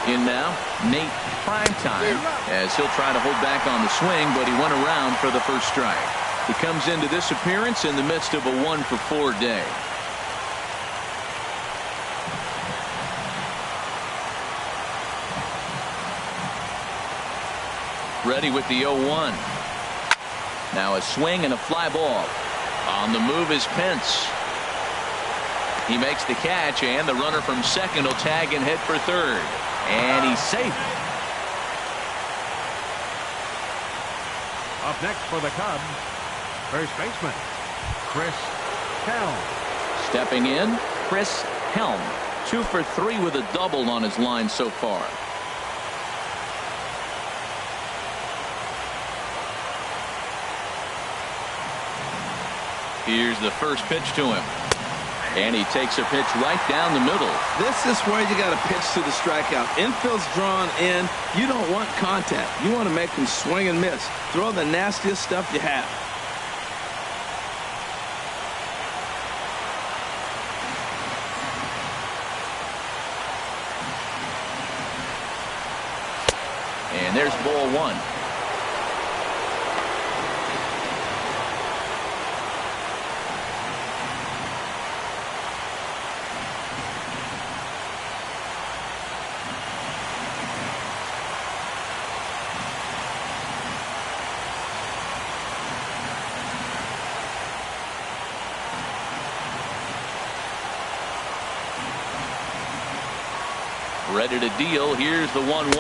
In now, Nate Primetime, as he'll try to hold back on the swing, but he went around for the first strike. He comes into this appearance in the midst of a 1-for-4 day. Ready with the 0-1. Now a swing and a fly ball. On the move is Pence. He makes the catch, and the runner from second will tag and head for third. And he's safe. Up next for the Cubs, first baseman, Chris Helm. Stepping in, Chris Helm. 2 for 3 with a double on his line so far. Here's the first pitch to him. And he takes a pitch right down the middle. This is where you got to pitch to the strikeout. Infield's drawn in. You don't want contact. You want to make them swing and miss. Throw the nastiest stuff you have. And there's ball one. Ready to deal. Here's the 1-1.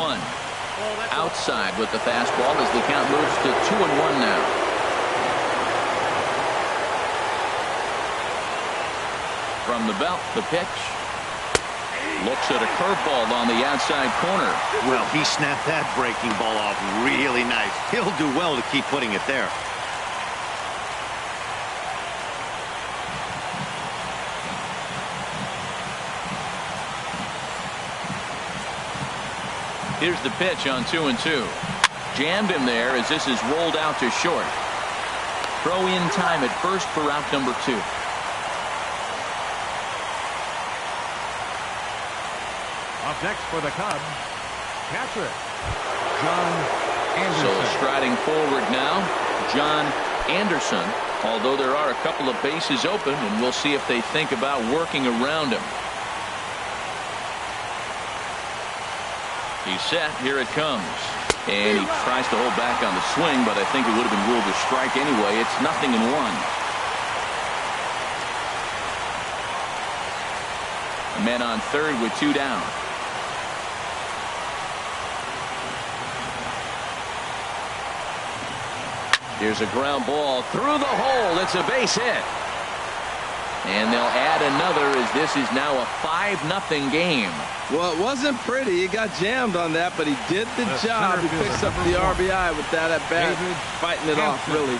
Outside with the fastball as the count moves to 2-1 now. From the belt, the pitch. Looks at a curveball on the outside corner. Well, he snapped that breaking ball off really nice. He'll do well to keep putting it there. Here's the pitch on 2-2. Jammed him there as this is rolled out to short. Throw in time at first for out number 2. Up next for the Cubs, catcher, John Anderson. So striding forward now, John Anderson. Although there are a couple of bases open, and we'll see if they think about working around him. He's set. Here it comes. And he tries to hold back on the swing, but I think it would have been ruled a strike anyway. It's 0-1. A man on third with 2 down. Here's a ground ball through the hole. It's a base hit. And they'll add another as this is now a 5-0 game. Well, it wasn't pretty. He got jammed on that, but he did the job. He picks up the RBI with that at bat, fighting it off, really.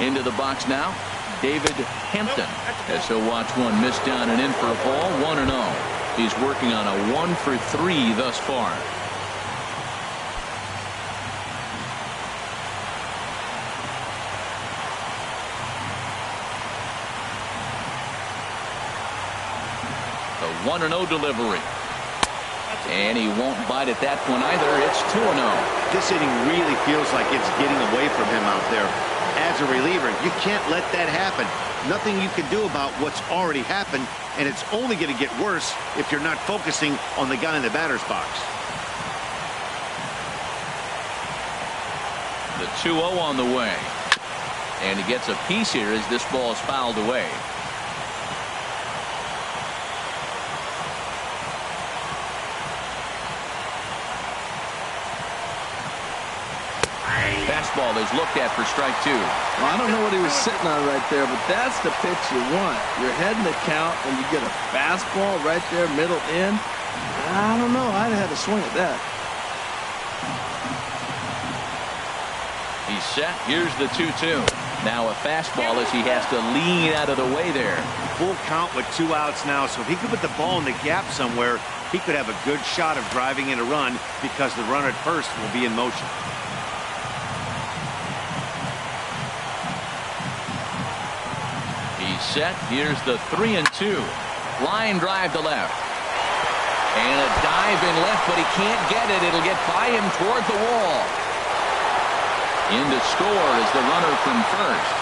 Into the box now, David Hampton, as he'll watch one miss down and in for a ball. 1-0. He's working on a 1 for 3 thus far. 1-0 delivery. And he won't bite at that one either. It's 2-0. This inning really feels like it's getting away from him out there. As a reliever, you can't let that happen. Nothing you can do about what's already happened, and it's only going to get worse if you're not focusing on the guy in the batter's box. The 2-0 on the way. And he gets a piece here as this ball is fouled away. Fastball is looked at for strike 2. Well, I don't know what he was sitting on right there, but that's the pitch you want. You're heading the count, and you get a fastball right there, middle in. I don't know. I'd have had to swing at that. He's set. Here's the 2-2. Now a fastball as he has to lean out of the way there. Full count with 2 outs now, so if he could put the ball in the gap somewhere, he could have a good shot of driving in a run because the runner at first will be in motion. He's set. Here's the 3-2. Line drive to left. And a dive in left, but he can't get it. It'll get by him toward the wall. In to score is the runner from first.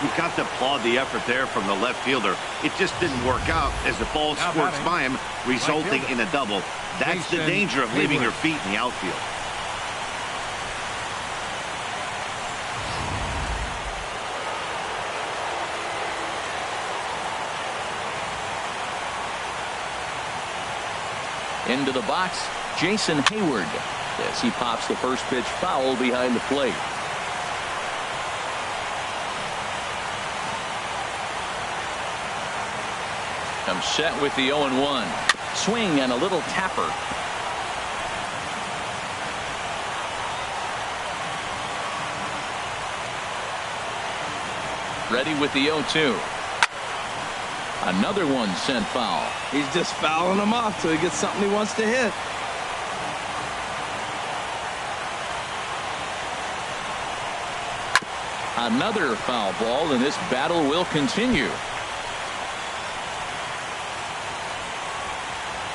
You've got to applaud the effort there from the left fielder. It just didn't work out as the ball squirts by him, resulting in a double. That's the danger of leaving your feet in the outfield. Into the box, Jason Hayward, as he pops the first pitch foul behind the plate. Comes set with the 0-1. Swing and a little tapper. Ready with the 0-2. Another one sent foul. He's just fouling him off till he gets something he wants to hit. Another foul ball, and this battle will continue.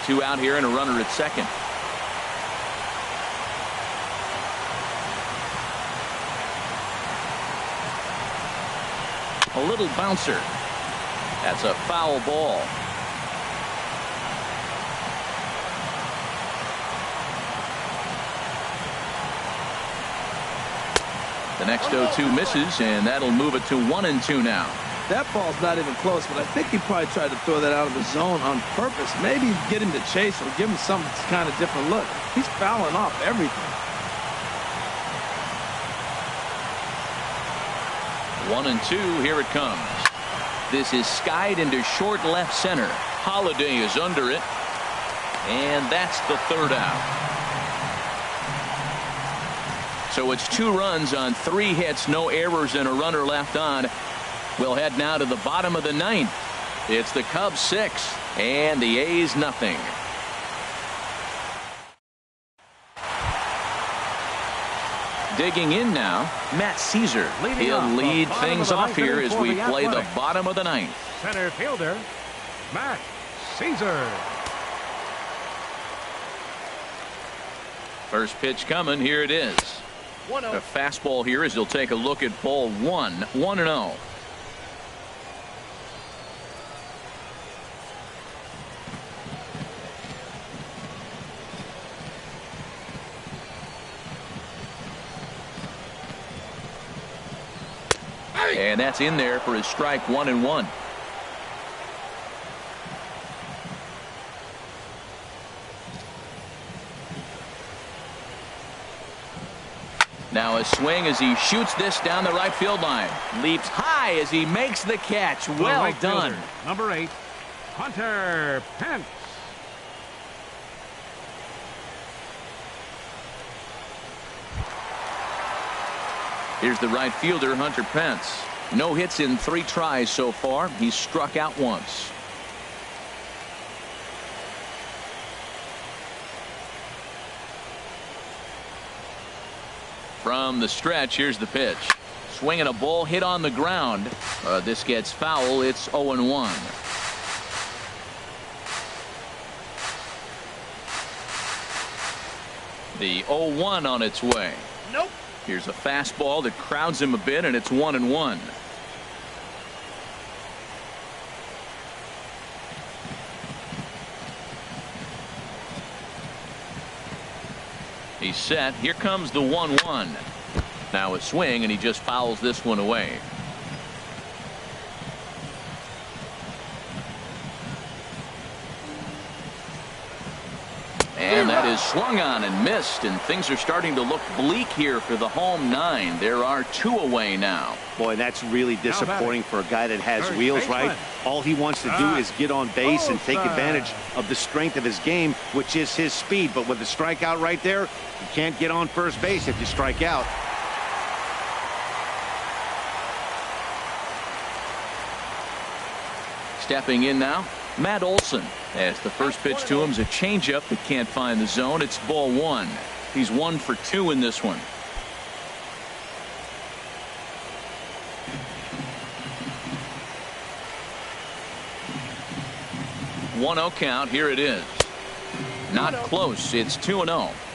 2 out here and a runner at second. A little bouncer. That's a foul ball. The next 0-2 misses, and that'll move it to 1-2 now. That ball's not even close, but I think he probably tried to throw that out of the zone on purpose. Maybe get him to chase or give him some kind of different look. He's fouling off everything. 1-2, here it comes. This is skied into short left center. Holiday is under it, and that's the 3rd out. So it's 2 runs on 3 hits, no errors, and a runner left on. We'll head now to the bottom of the 9th. It's the Cubs 6 and the A's nothing. Digging in now, Matt Caesar. He'll lead things off here as we play the bottom of the 9th. Center fielder, Matt Caesar. First pitch coming. Here it is. A fastball here as he'll take a look at ball 1. 1-0. And that's in there for his strike 1-1. Now a swing as he shoots this down the right field line. Leaps high as he makes the catch. Well right done. fielder, number 8, Hunter Pence. Here's the right fielder, Hunter Pence. No hits in 3 tries so far. He's struck out once. From the stretch, here's the pitch. Swinging a ball hit on the ground. This gets foul. It's 0-1. The 0-1 on its way. Nope. Here's a fastball that crowds him a bit, and it's 1-1. He's set. Here comes the 1-1. Now a swing, and he just fouls this one away. And that is swung on and missed, and things are starting to look bleak here for the home 9. There are 2 away now. Boy, that's really disappointing for a guy that has wheels, right? All he wants to do is get on base and take advantage of the strength of his game, which is his speed. But with the strikeout right there, you can't get on first base if you strike out. Stepping in now, Matt Olson, as the first pitch to him is a changeup that can't find the zone. It's ball 1. He's 1 for 2 in this one. One 0 count. Here it is. Not close. It's 2-0.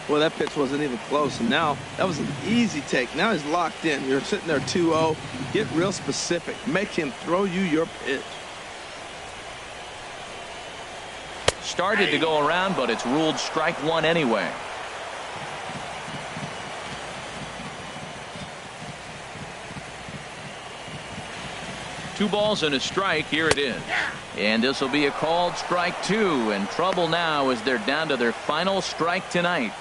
Well, that pitch wasn't even close, and now that was an easy take. Now he's locked in. You're sitting there 2-0. Get real specific. Make him throw you your pitch. Started to go around, but it's ruled strike 1 anyway. Two balls and a strike. Here it is. And this will be a called strike 2. And trouble now as they're down to their final strike tonight.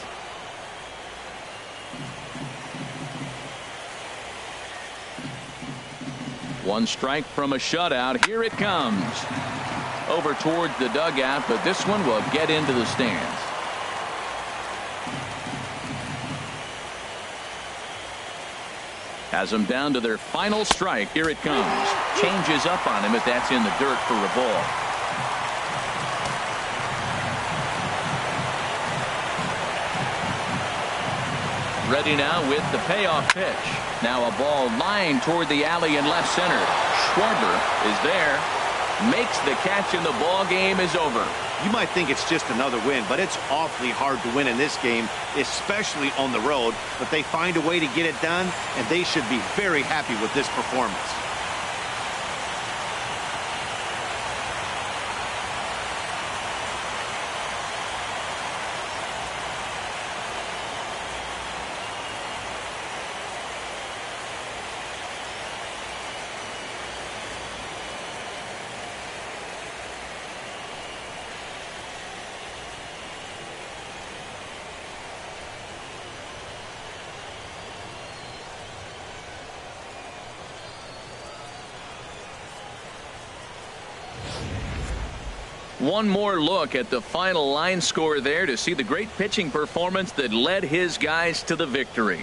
One strike from a shutout. Here it comes. Over towards the dugout, but this one will get into the stands. Has them down to their final strike. Here it comes. Changes up on him, but that's in the dirt for a ball. Ready now with the payoff pitch. Now a ball lined toward the alley in left center. Schwarber is there. Makes the catch, and the ball game is over. You might think it's just another win, but it's awfully hard to win in this game, especially on the road. But they find a way to get it done, and they should be very happy with this performance. One more look at the final line score there to see the great pitching performance that led his guys to the victory.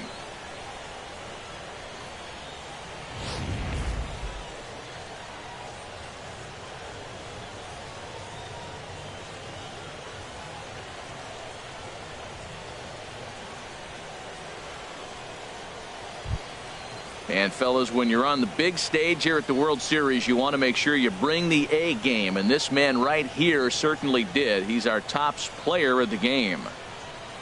And fellas, when you're on the big stage here at the World Series, you want to make sure you bring the A game, and this man right here certainly did. He's our top player of the game.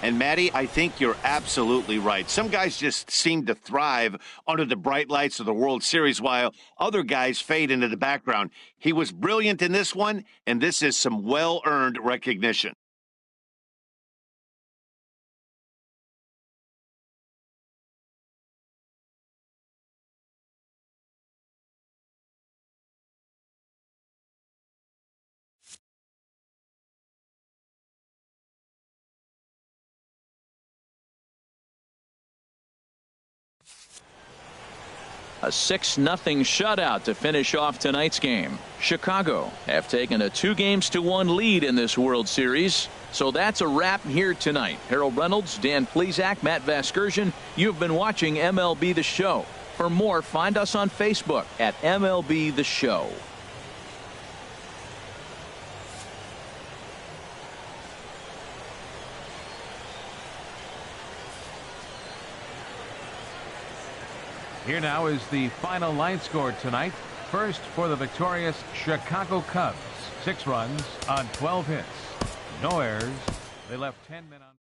And Matty, I think you're absolutely right. Some guys just seem to thrive under the bright lights of the World Series, while other guys fade into the background. He was brilliant in this one, and this is some well-earned recognition. A 6-0 shutout to finish off tonight's game. Chicago have taken a 2-1 lead in this World Series. So that's a wrap here tonight. Harold Reynolds, Dan Plesac, Matt Vasgersian. You've been watching MLB The Show. For more, find us on Facebook at MLB The Show. Here now is the final line score tonight. First for the victorious Chicago Cubs. 6 runs on 12 hits. No errors. They left 10 men on.